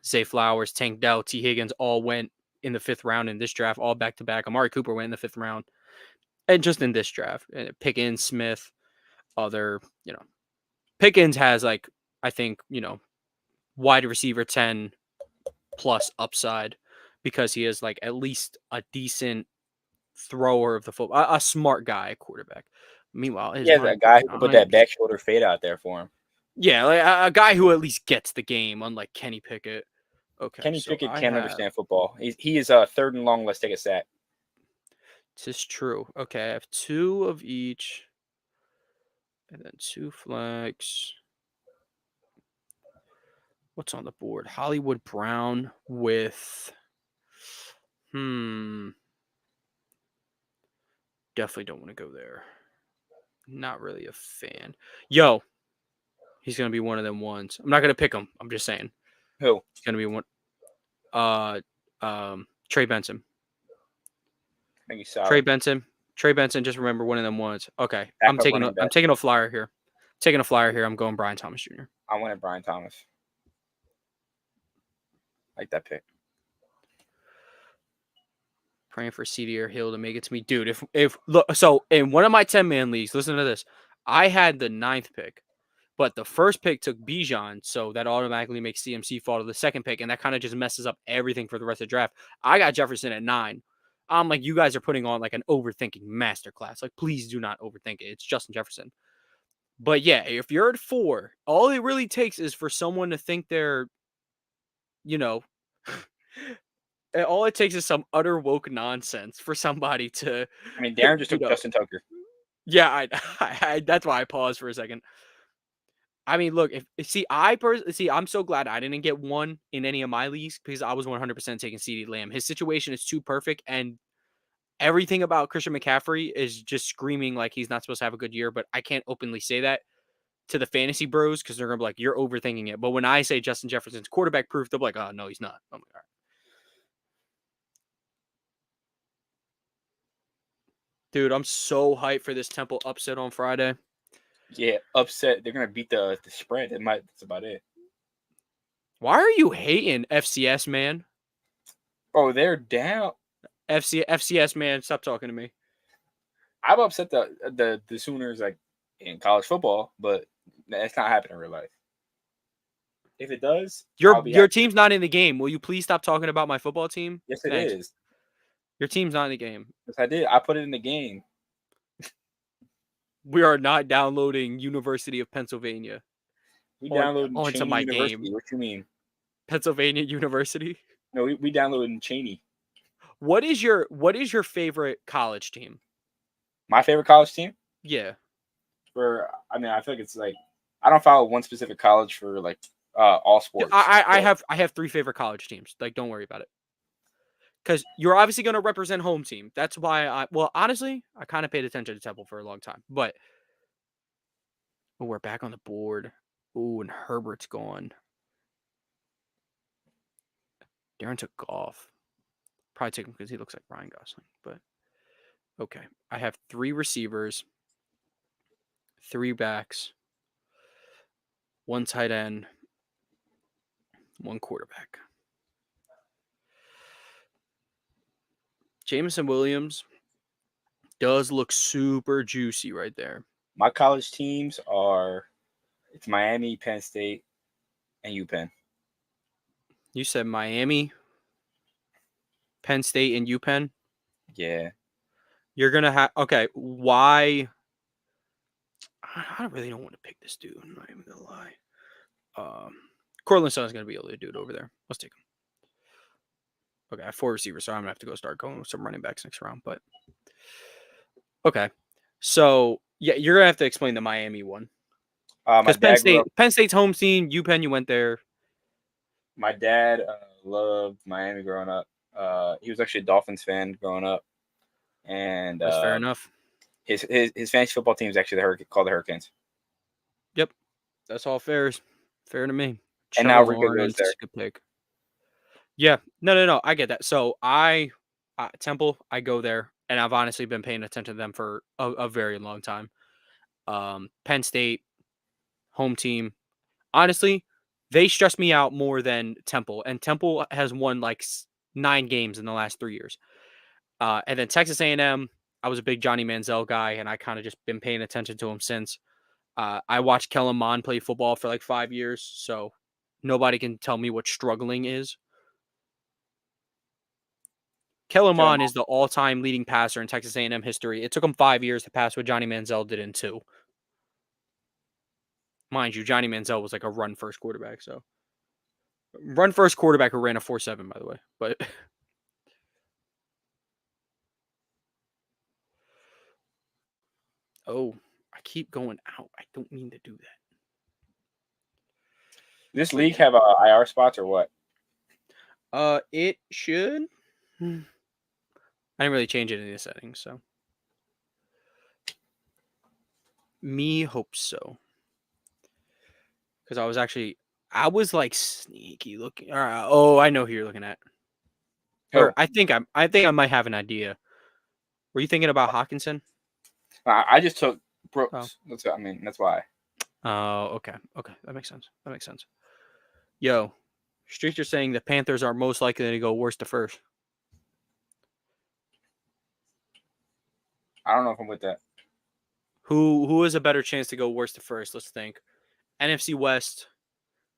Zay Flowers, Tank Dell, T. Higgins all went in the 5th round in this draft, all back to back. Amari Cooper went in the 5th round. And just in this draft, Pickens, Smith, other, Pickens has like, I think, wide receiver 10 plus upside because he is like at least a decent thrower of the football, a smart guy at quarterback. Meanwhile, He has a guy who can put that back shoulder fade out there for him. Yeah, like a guy who at least gets the game, unlike Kenny Pickett. Okay, Kenny Pickett can't understand football. He is 3rd and long. Let's take a sack. This is true. Okay, I have 2 of each, and then 2 flags. What's on the board? Hollywood Brown with. Definitely don't want to go there. Not really a fan. Yo, he's gonna be one of them ones. I'm not gonna pick him. I'm just saying. Who? He's gonna be one. Trey Benson. I think he's solid. Trey Benson. Just remember one of them ones. Okay, I'm taking a flyer here. I'm going Brian Thomas Jr. I wanted Brian Thomas. I like that pick. Praying for CD or Hill to make it to me, dude. If look, so in one of my 10-man leagues, listen to this. I had the 9th pick, but the first pick took Bijan, so that automatically makes CMC fall to the 2nd pick, and that kind of just messes up everything for the rest of the draft. I got Jefferson at 9. I'm like, you guys are putting on like an overthinking masterclass. Like, please do not overthink it. It's Justin Jefferson. But yeah, if you're at 4, all it really takes is for someone to think they're, all it takes is some utter woke nonsense for somebody to. I mean, Darren just took Justin Tucker. Yeah, I that's why I paused for a second. I mean, look, I'm so glad I didn't get one in any of my leagues because I was 100% taking CeeDee Lamb. His situation is too perfect, and everything about Christian McCaffrey is just screaming like he's not supposed to have a good year. But I can't openly say that to the fantasy bros because they're gonna be like, "You're overthinking it." But when I say Justin Jefferson's quarterback proof, they'll be like, "Oh no, he's not." I'm like, all right. Dude, I'm so hyped for this Temple upset on Friday. Yeah, upset. They're gonna beat the spread. That's about it. Why are you hating FCS, man? Oh, they're down. FCS, man, stop talking to me. I'm upset the Sooners like in college football, but it's not happening in real life. If it does, I'll be Your happy. team's not in the game. Will you please stop talking about my football team? Yes, it Thanks. is. Your team's not in the game. Yes, I did. I put it in the game. We are not downloading University of Pennsylvania We on, downloaded onto Cheney my University. game. What you mean? Pennsylvania University. No, we downloaded Cheney. What is your favorite college team? My favorite college team. Yeah. I feel like it's like I don't follow one specific college for like all sports. I have 3 favorite college teams. Like, don't worry about it. Because you're obviously going to represent home team. That's why honestly, I kind of paid attention to Temple for a long time. But we're back on the board. Ooh, and Herbert's gone. Darren took Goff. Probably take him because he looks like Ryan Gosling. But okay, I have 3 receivers, 3 backs, 1 tight end, 1 quarterback. Jameson Williams does look super juicy right there. My college teams it's Miami, Penn State, and UPenn. You said Miami, Penn State, and UPenn? Yeah. You're going to have... Okay, why... I really don't want to pick this dude. I'm not even going to lie. Cortland Sutton's going to be able to do it over there. Let's take him. Okay, I have 4 receivers, so I'm going to have to go start going with some running backs next round. But okay, so yeah, you're going to have to explain the Miami one. Because Penn State's home team, UPenn, you went there. My dad loved Miami growing up. He was actually a Dolphins fan growing up, and That's fair enough. His fantasy football team is actually called the Hurricanes. Yep, that's all fair to me. And now Rico goes there. Good pick. Yeah, no, I get that. So Temple, I go there, and I've honestly been paying attention to them for a very long time. Penn State, home team. Honestly, they stress me out more than Temple, and Temple has won like 9 games in the last 3 years. And then Texas A&M, I was a big Johnny Manziel guy, and I kind of just been paying attention to him since. I watched Kellen Mond play football for like 5 years, so nobody can tell me what struggling is. Kellen Mond is the all-time leading passer in Texas A&M history. It took him 5 years to pass what Johnny Manziel did in 2. Mind you, Johnny Manziel was like a run-first quarterback, so run-first quarterback who ran a 4.7, by the way. But oh, I keep going out. I don't mean to do that. This league have IR spots or what? It should. I didn't really change any of the settings, so. Me hope so. Because I was like sneaky looking. All right. Oh, I know who you're looking at. Or I think I might have an idea. Were you thinking about Hawkinson? I just took Brooks. Oh. That's why. Oh, okay. That makes sense. Yo, Streets are saying the Panthers are most likely to go worst to first. I don't know if I'm with that. Who has a better chance to go worst to first? Let's think. NFC West.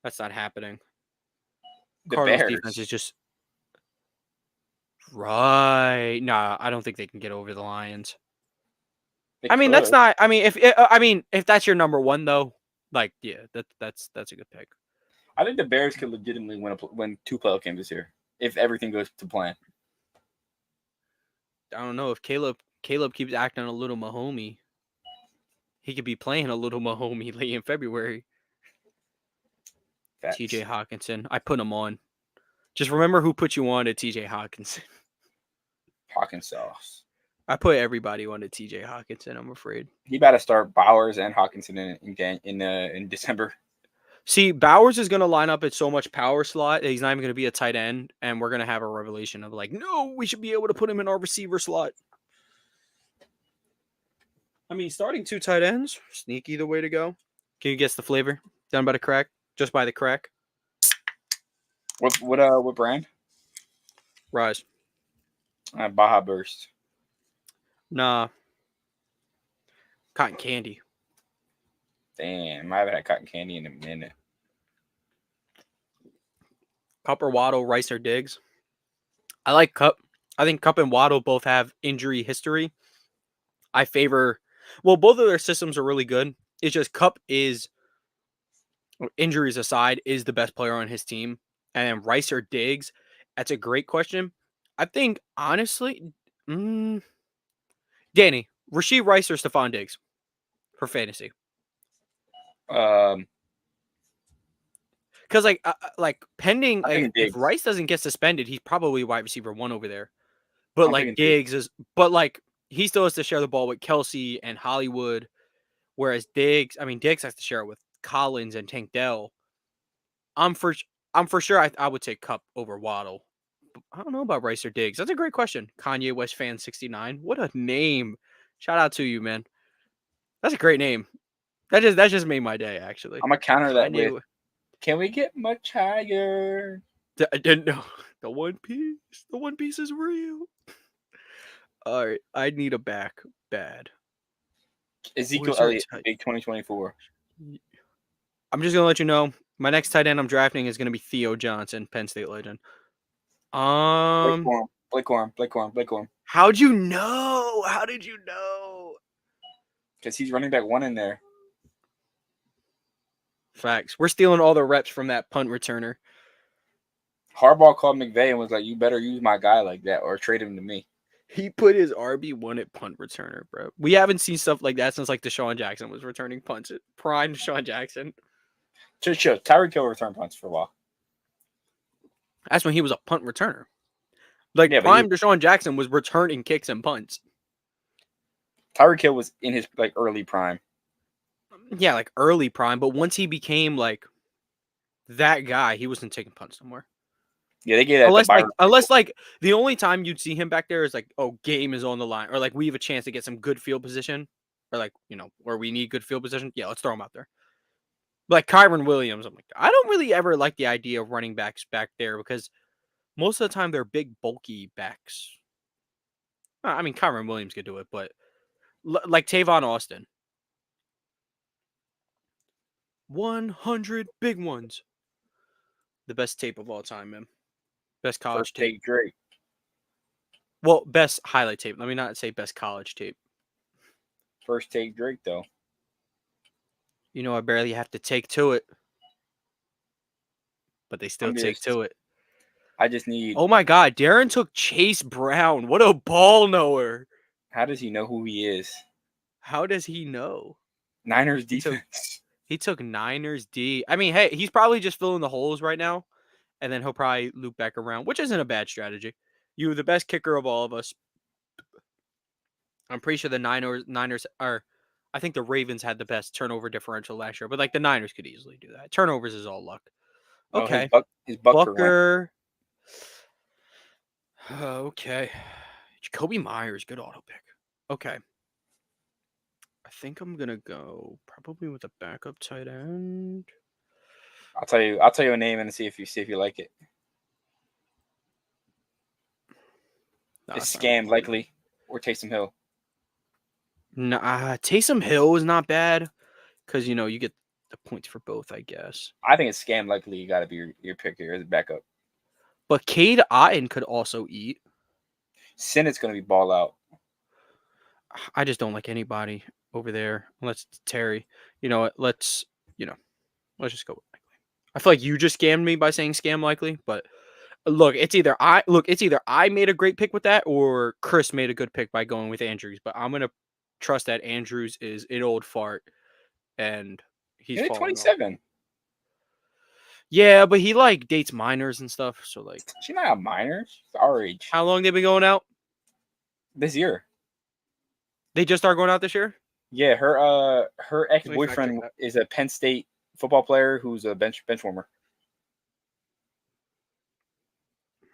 That's not happening. The Cardinals Bears. defense is just right. Nah, I don't think they can get over the Lions. That's not. If that's your number one though, like yeah, that's a good pick. I think the Bears could legitimately win 2 playoff games this year if everything goes to plan. I don't know if Caleb keeps acting a little Mahomey. He could be playing a little Mahomey late in February. Facts. TJ Hawkinson. I put him on. Just remember who put you on to TJ Hawkinson. Hawkinson. I put everybody on to TJ Hawkinson, I'm afraid. He about to start Bowers and Hawkinson in December. See, Bowers is going to line up at so much power slot that he's not even going to be a tight end, and we're going to have a revelation of like, no, we should be able to put him in our receiver slot. Starting 2 tight ends, sneaky the way to go. Can you guess the flavor? Done by the crack? Just by the crack? What brand? Rise. Baja Burst. Nah. Cotton candy. Damn, I haven't had cotton candy in a minute. Cup or Waddle, Rice or Diggs. I like Cup. I think Cup and Waddle both have injury history. I favor. Well, both of their systems are really good. It's just Cup is, injuries aside, is the best player on his team. And then Rice or Diggs. That's a great question. I think honestly, Danny, Rasheed Rice or Stephon Diggs for fantasy. Um, Because like pending, I'm thinking if Diggs. Rice doesn't get suspended, he's probably wide receiver 1 over there. But I'm like thinking Diggs. Diggs is, but like he still has to share the ball with Kelsey and Hollywood, whereas Diggs has to share it with Collins and Tank Dell. I'm for sure I would take Cup over Waddle. But I don't know about Rice or Diggs. That's a great question. Kanye West fan 69. What a name! Shout out to you, man. That's a great name. That just made my day actually. I'm gonna counter that Kanye. with, "Can we get much higher?" I didn't know the One Piece. The One Piece is real. All right, I need a back bad. Ezekiel Who's your Elliott, tight? big 2024. I'm just gonna let you know. My next tight end I'm drafting is gonna be Theo Johnson, Penn State legend. Blake Corum. How'd you know? How did you know? Because he's running back 1 in there. Facts. We're stealing all the reps from that punt returner. Harbaugh called McVay and was like, "You better use my guy like that or trade him to me." He put his RB1 at punt returner, bro. We haven't seen stuff like that since like Deshaun Jackson was returning punts at prime Deshaun Jackson. Chill. Tyreek Hill returned punts for a while. That's when he was a punt returner. Like Yeah, but prime Deshaun Jackson was returning kicks and punts. Tyreek Hill was in his like early prime. Yeah, like early prime, but once he became like that guy, he wasn't taking punts somewhere. Yeah, they gave that to Byron. Unless the only time you'd see him back there is like, oh, game is on the line, or like we have a chance to get some good field position, or like where we need good field position. Yeah, let's throw him out there. Like Kyron Williams, I'm like, I don't really ever like the idea of running backs back there because most of the time they're big, bulky backs. I mean, Kyron Williams could do it, but like Tavon Austin, 100 big ones, the best tape of all time, man. Best college First tape. take Drake. Well, best highlight tape. Let me not say best college tape. First take Drake though. I barely have to take to it. But they still take to it. I just need. Oh my God, Darren took Chase Brown. What a ball knower. How does he know who he is? How does he know? Niners defense. He took Niners D. I mean, hey, he's probably just filling the holes right now. And then he'll probably loop back around, which isn't a bad strategy. You're the best kicker of all of us. I'm pretty sure the Niners are. I think the Ravens had the best turnover differential last year, but like the Niners could easily do that. Turnovers is all luck. Okay. His Bucker. Okay. Jacoby Myers, good auto pick. Okay. I think I'm gonna go probably with a backup tight end. I'll tell you a name and see if you like it. Is Scam likely or Taysom Hill? Nah, Taysom Hill is not bad because you get the points for both, I guess. I think it's Scam likely. You got to be your pick here as a backup. But Cade Otton could also eat. Sennett's gonna be ball out. I just don't like anybody over there unless it's Terry. You know what? Let's just go with likely. I feel like you just scammed me by saying scam likely, but look, it's either I made a great pick with that or Chris made a good pick by going with Andrews. But I'm gonna trust that Andrews is an old fart and he's 27. Yeah, but he like dates minors and stuff. So like, she's not a minor. She's our age. How long they been going out? This year. They just started going out this year? Yeah, her ex-boyfriend is a Penn State football player who's a bench warmer.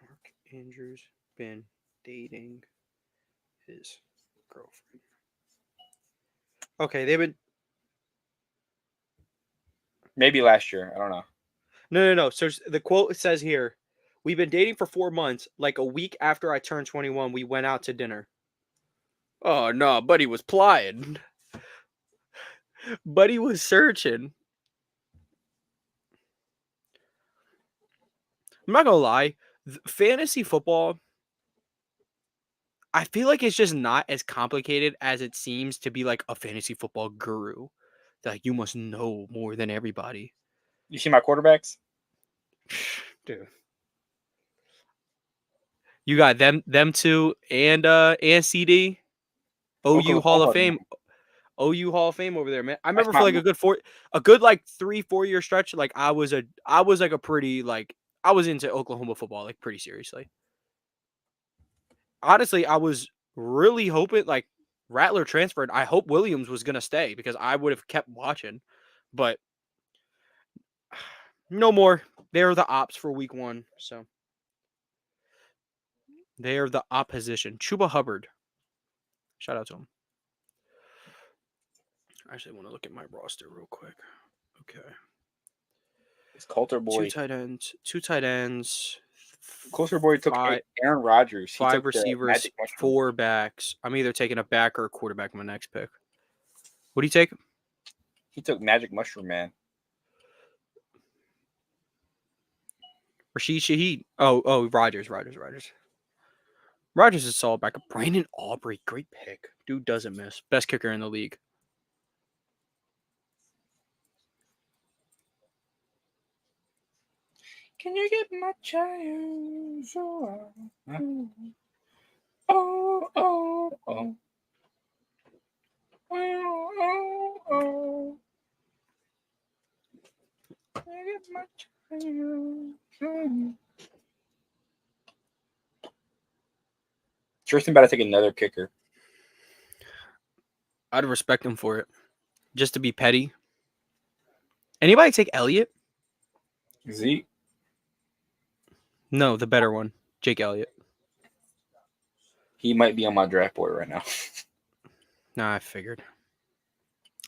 Mark Andrews been dating his girlfriend. Okay, they've been maybe last year. I don't know. No. So the quote says here, "We've been dating for 4 months. Like a week after I turned 21, we went out to dinner." Oh no, Buddy was plying. Buddy was searching. I'm not gonna lie, fantasy football. I feel like it's just not as complicated as it seems to be like a fantasy football guru. Like you must know more than everybody. You see my quarterbacks? Dude. You got them two and CD. OU Hall of Oklahoma, Fame. man. OU Hall of Fame over there, man. I That's remember for like a good like 3-4 year stretch, like I was like a pretty like I was into Oklahoma football like pretty seriously. Honestly, I was really hoping like Rattler transferred. I hope Williams was gonna stay because I would have kept watching, but no more. They're the ops for week 1, so they're the opposition. Chuba Hubbard. Shout out to him. I actually want to look at my roster real quick. Okay. It's Coulter Boy. 2 tight ends. Coulter Boy took Aaron Rodgers. He 5 took receivers, 4 backs. I'm either taking a back or a quarterback in my next pick. What do you take? He took Magic Mushroom Man. Rashid Shaheed. Oh, Rodgers. Rodgers is solid backup. Brandon Aubrey, great pick. Dude doesn't miss. Best kicker in the league. Can you get my child? Oh. Tristan better take another kicker. I'd respect him for it. Just to be petty. Anybody take Elliott? Zeke? No, the better one. Jake Elliott. He might be on my draft board right now. Nah, I figured.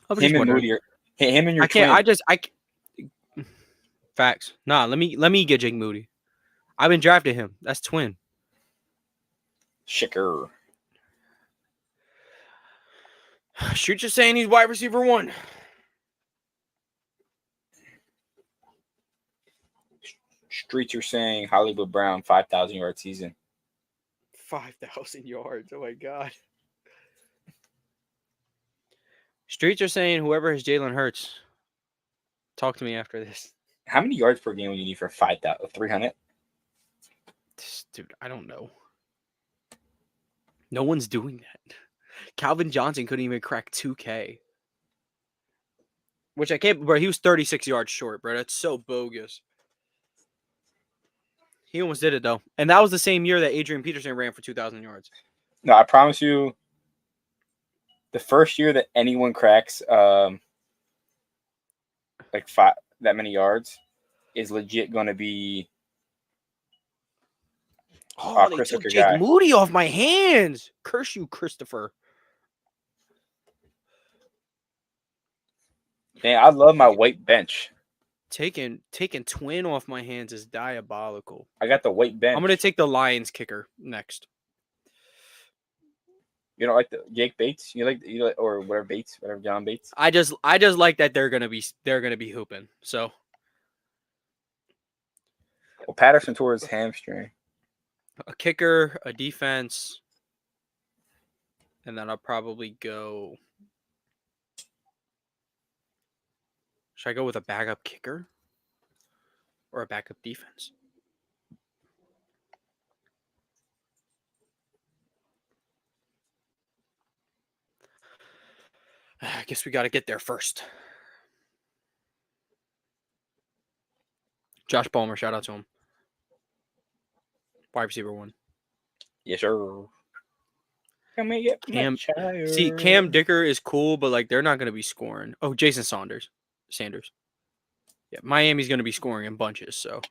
I was Him just and wondering. Moody him and your I can't. twin. Facts. Nah, let me get Jake Moody. I've been drafting him. That's twin. Shicker. Shoot, just saying he's wide receiver 1. Streets are saying Hollywood Brown 5,000 yard season. 5,000 yards. Oh my god. Streets are saying whoever has Jalen Hurts. Talk to me after this. How many yards per game would you need for 5,000? 300? Dude, I don't know. No one's doing that. Calvin Johnson couldn't even crack 2K. Which I can't, bro. He was 36 yards short, bro. That's so bogus. He almost did it, though. And that was the same year that Adrian Peterson ran for 2,000 yards. No, I promise you, the first year that anyone cracks like that many yards is legit going to be. Oh, they took Jake Moody off my hands. Curse you, Christopher. Man, I love my white bench. Taking twin off my hands is diabolical. I got the white bench. I'm gonna take the Lions kicker next. You don't like the Jake Bates? You like or whatever Bates, whatever John Bates? I just like that they're gonna be hooping. So. Well, Patterson tore his hamstring. A kicker, a defense, and then I'll probably go. Should I go with a backup kicker or a backup defense? I guess we got to get there first. Josh Palmer, shout out to him. Wide receiver 1. Yes, sir. Cam Dicker is cool, but like they're not going to be scoring. Oh, Jason Sanders. Yeah, Miami's going to be scoring in bunches. So,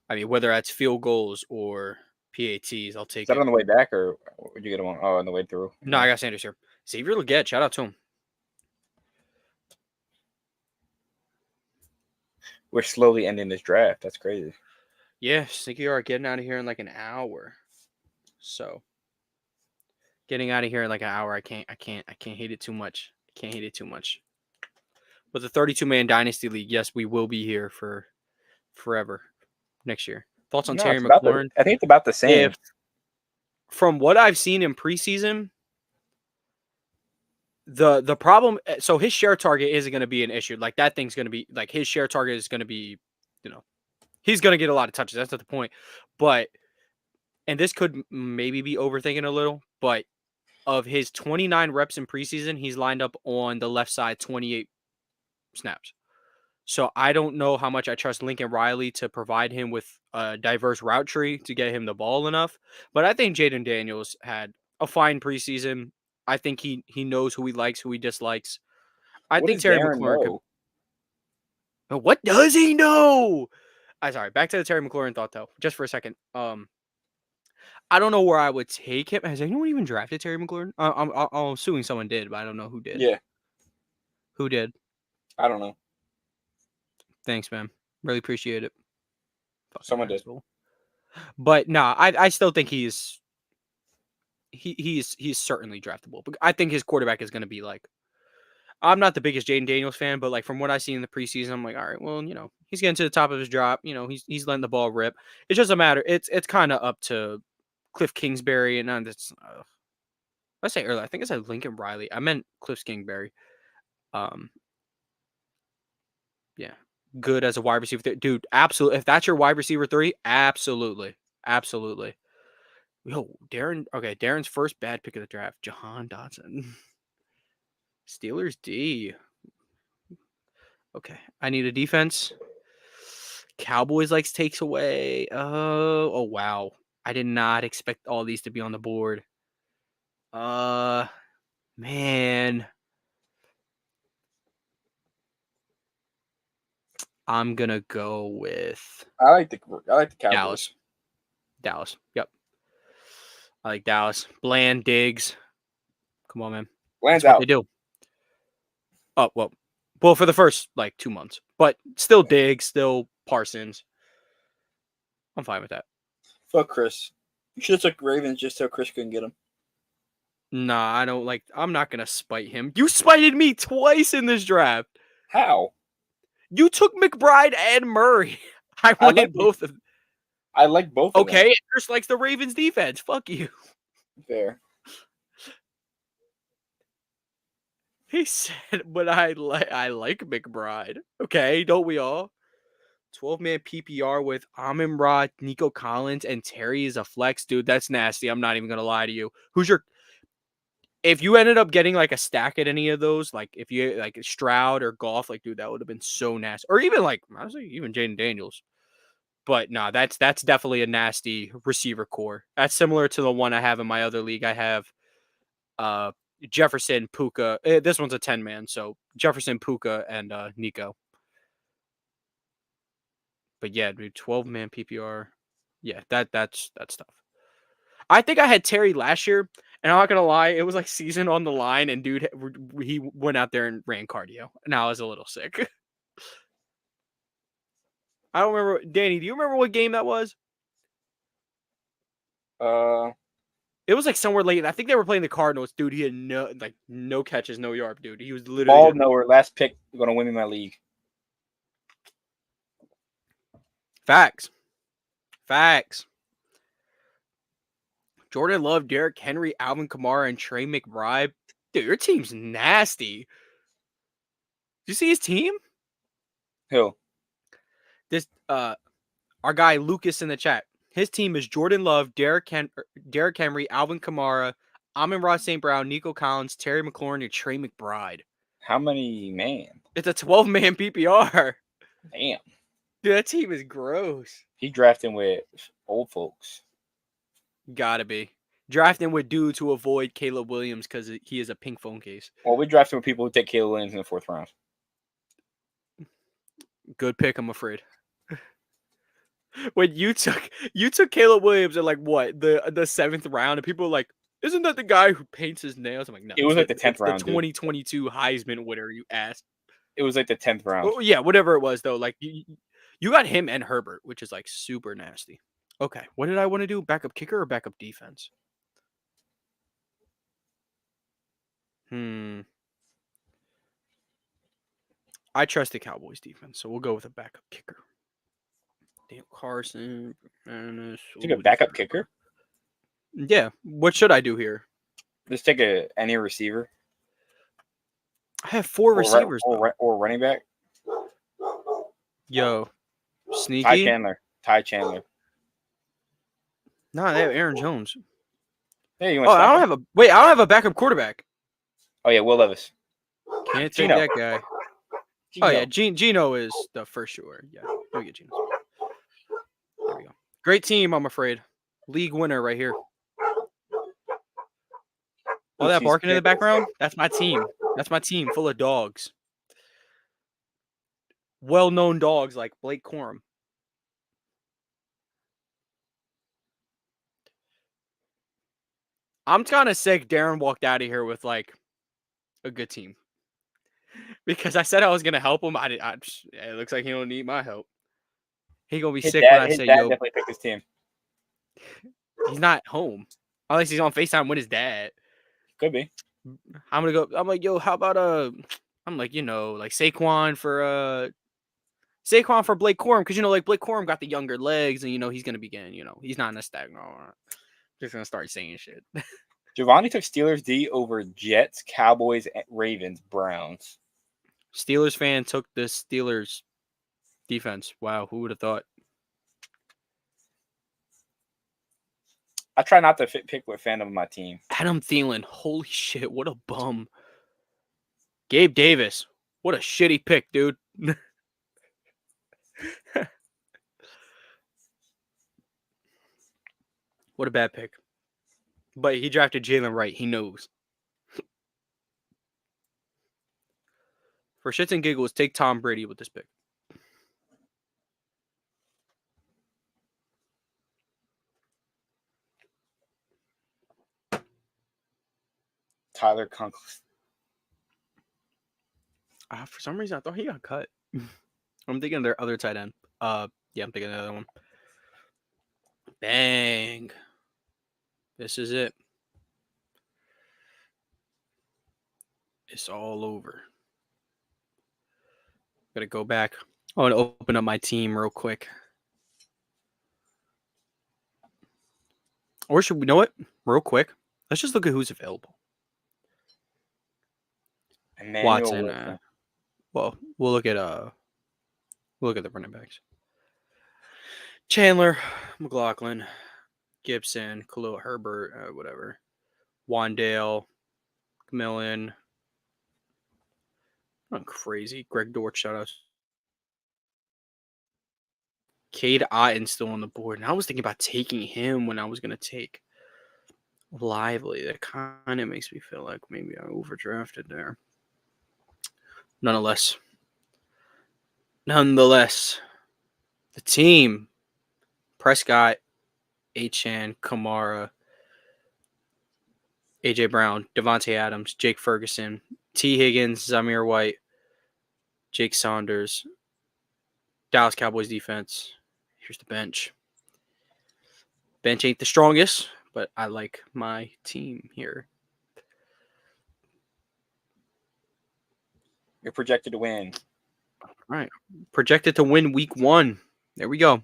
I mean, whether that's field goals or PATs, I'll take it. Is that on the way back or would you get him on the way through? No, I got Sanders here. Xavier Legette, shout out to him. we're slowly ending this draft. That's crazy. Yeah, Sneaky are getting out of here in like an hour. So getting out of here in like an hour, I can't hate it too much. I can't hate it too much. But the 32-man Dynasty League, yes, we will be here for forever next year. Thoughts on No, Terry it's about McLaurin? I think it's about the same. If from what I've seen in preseason, the problem, so his share target isn't going to be an issue. Like that thing's going to be like his share target is going to be, he's going to get a lot of touches. That's not the point. But and this could maybe be overthinking a little, but of his 29 reps in preseason, he's lined up on the left side 28 snaps. So I don't know how much I trust Lincoln Riley to provide him with a diverse route tree to get him the ball enough. But I think Jaden Daniels had a fine preseason. I think he knows who he likes, who he dislikes. I What think does Terry Darren McLaurin could. know? What does he know? Sorry, back to the Terry McLaurin thought though, just for a second. I don't know where I would take him. Has anyone even drafted Terry McLaurin? I'm assuming someone did, but I don't know who did. Yeah, Who did? I don't know. Thanks, man. Really appreciate it. Fucking Someone did. asshole. But no, I still think he's certainly draftable. But I think his quarterback is going to be like. I'm not the biggest Jaden Daniels fan, but like from what I see in the preseason, I'm like, all right, well, he's getting to the top of his drop. He's letting the ball rip. It's just a matter. It's kind of up to Cliff Kingsbury, and that's. I say earlier, I think I said Lincoln Riley. I meant Cliff Kingsbury. Yeah, good as a wide receiver, dude. Absolutely. If that's your wide receiver 3, absolutely. Yo, Darren. Okay, Darren's first bad pick of the draft, Jahan Dotson. Steelers D. Okay, I need a defense. Cowboys likes takes away. Oh wow. I did not expect all these to be on the board. Man. I'm gonna go with I like the Cowboys. Dallas. Yep. I like Dallas. Bland, Diggs. Come on, man. Bland's That's what out. they do. Oh, well, for the first 2 months, but still Diggs, still Parsons. I'm fine with that. Fuck Chris. You should have took Ravens just so Chris couldn't get him. Nah, I don't like. I'm not gonna spite him. You spited me twice in this draft. How? You took McBride and Murray. I wanted both of them. I like both of them. Okay, Chris likes the Ravens defense. Fuck you. Fair. He said, but I like McBride. Okay, don't we all? 12-man PPR with Amon-Ra, Nico Collins, and Terry is a flex. Dude, that's nasty. I'm not even going to lie to you. If you ended up getting a stack at any of those, if you Stroud or Goff, dude, that would have been so nasty. Or even honestly, even Jaden Daniels. But no, that's definitely a nasty receiver core. That's similar to the one I have in my other league. I have Jefferson, Puka. This one's a 10-man, so Jefferson, Puka, and Nico. But yeah, dude, 12-man PPR. Yeah, that's tough. I think I had Terry last year, and I'm not gonna lie, it was season on the line, and dude, he went out there and ran cardio, and I was a little sick. I don't remember. Danny, do you remember what game that was? It was somewhere late. I think they were playing the Cardinals, dude. He had no catches, no yard, dude. He was literally ball nowhere. Last pick, gonna win me my league. Facts. Jordan Love, Derrick Henry, Alvin Kamara, and Trey McBride. Dude, your team's nasty. Did you see his team? Who? This our guy Lucas in the chat. His team is Jordan Love, Derrick Henry, Alvin Kamara, Amon-Ra St. Brown, Nico Collins, Terry McLaurin, and Trey McBride. How many man? It's a 12-man PPR. Damn. Dude, that team is gross. He drafting with old folks. Gotta be. Drafting with dudes who avoid Caleb Williams because he is a pink phone case. Well, we drafting with people who take Caleb Williams in the 4th round. Good pick, I'm afraid. When you took Caleb Williams at what the 7th round, and people were like, "Isn't that the guy who paints his nails?" I'm like, "No." It was the 10th round. The 2022 Heisman winner, you ass. It was like the 10th round. Oh, yeah, whatever it was though. Like you got him and Herbert, which is like super nasty. Okay, what did I want to do? Backup kicker or backup defense? I trust the Cowboys defense, so we'll go with a backup kicker. Daniel Carson, Took a backup kicker. Yeah, what should I do here? Just take any receiver. I have four receivers. Or running back. Yo, sneaky. Ty Chandler. No, they have Aaron Jones. Yeah, you Oh, want I don't have a wait. I don't have a backup quarterback. Oh yeah, Will Levis. Can't take Geno. that guy. Geno. Oh yeah, Geno is the first sure. Yeah, we get Geno. There we go. Great team, I'm afraid. League winner right here. All that barking in the background, that's my team. That's my team full of dogs. Well-known dogs like Blake Corum. I'm kind of sick Darren walked out of here with like a good team. Because I said I was going to help him. It looks like he don't need my help. He going to be sick when I say, yo. Definitely picked his team. He's not home. Unless he's on FaceTime with his dad. Could be. I'm going to go. I'm like, yo, how about I'm like, like Saquon for Blake Corum, because like Blake Corum got the younger legs, and he's gonna begin. He's not in a stagnant. Just gonna start saying shit. Giovanni took Steelers D over Jets, Cowboys, Ravens, Browns. Steelers fan took the Steelers defense. Wow, who would have thought? I try not to pick what fan of my team. Adam Thielen, holy shit, what a bum. Gabe Davis, what a shitty pick, dude. What a bad pick. But he drafted Jalen Wright. He knows. For shits and giggles, take Tom Brady with this pick. Tyler Conklin. For some reason, I thought he got cut. I'm thinking their other tight end. Yeah, I'm thinking the other one. Bang. This is it. It's all over. Gotta go back. I want to open up my team real quick. Or should we know it? Real quick. Let's just look at who's available. Watson. Well, we'll look at the running backs. Chandler, McLaughlin, Gibson, Khalil Herbert, whatever. Wandale, Millen. I'm crazy. Greg Dortch, shout outs. Cade Otton still on the board. And I was thinking about taking him when I was going to take Lively. That kind of makes me feel like maybe I overdrafted there. Nonetheless, the team, Prescott, Achane, Kamara, A.J. Brown, Devontae Adams, Jake Ferguson, T. Higgins, Zamir White, Jake Saunders, Dallas Cowboys defense. Here's the bench. Bench ain't the strongest, but I like my team here. You're projected to win. All right. Projected to win week 1. There we go.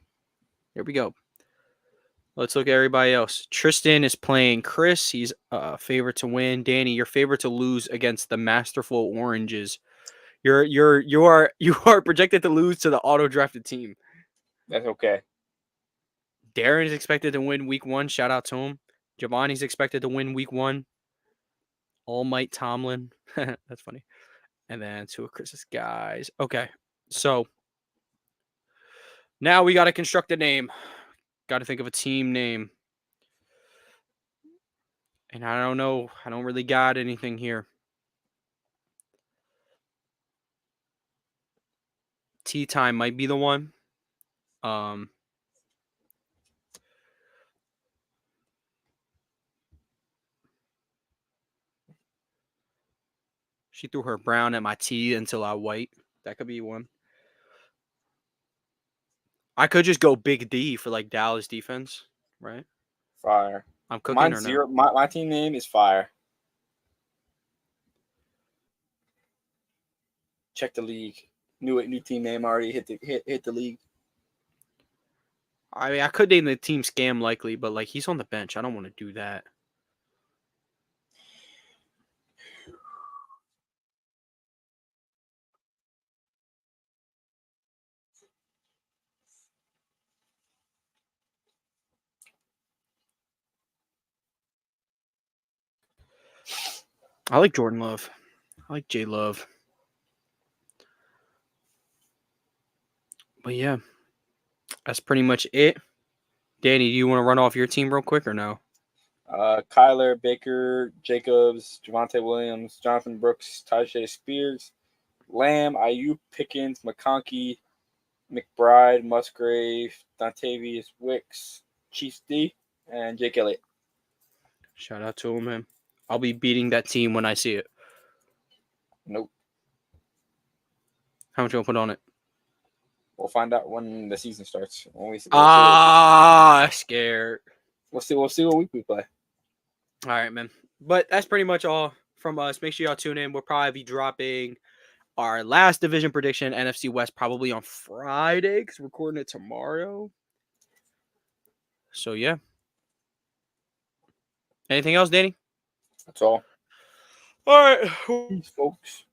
Let's look at everybody else. Tristan is playing Chris. He's favorite to win. Danny, you're favorite to lose against the Masterful Oranges. You are projected to lose to the auto drafted team. That's okay. Darren is expected to win week 1. Shout out to him. Giovanni's expected to win week 1. All Might Tomlin. That's funny. And then 2 of Chris's guys. Okay. So now we got to construct a name. Got to think of a team name. And I don't know. I don't really got anything here. Tea Time might be the one. She threw her brown at my tea until I white. That could be one. I could just go Big D for like Dallas defense, right? Fire. I'm cooking Mine's or no? zero. My team name is Fire. Check the league. New team name already hit the league. I mean, I could name the team Scam Likely, but like he's on the bench. I don't want to do that. I like Jordan Love. I like J Love. But yeah, that's pretty much it. Danny, do you want to run off your team real quick or no? Kyler, Baker, Jacobs, Javante Williams, Jonathan Brooks, Tajay Spears, Lamb, Ayuk, Pickens, McConkey, McBride, Musgrave, Dontavius Wicks, Chiefs D, and Jake Elliott. Shout out to him, man. I'll be beating that team when I see it. Nope. How much you want to put on it? We'll find out when the season starts. Scared. We'll see what week we play. All right, man. But that's pretty much all from us. Make sure y'all tune in. We'll probably be dropping our last division prediction, NFC West, probably on Friday because we're recording it tomorrow. So, yeah. Anything else, Danny? That's all. All right. Peace, folks.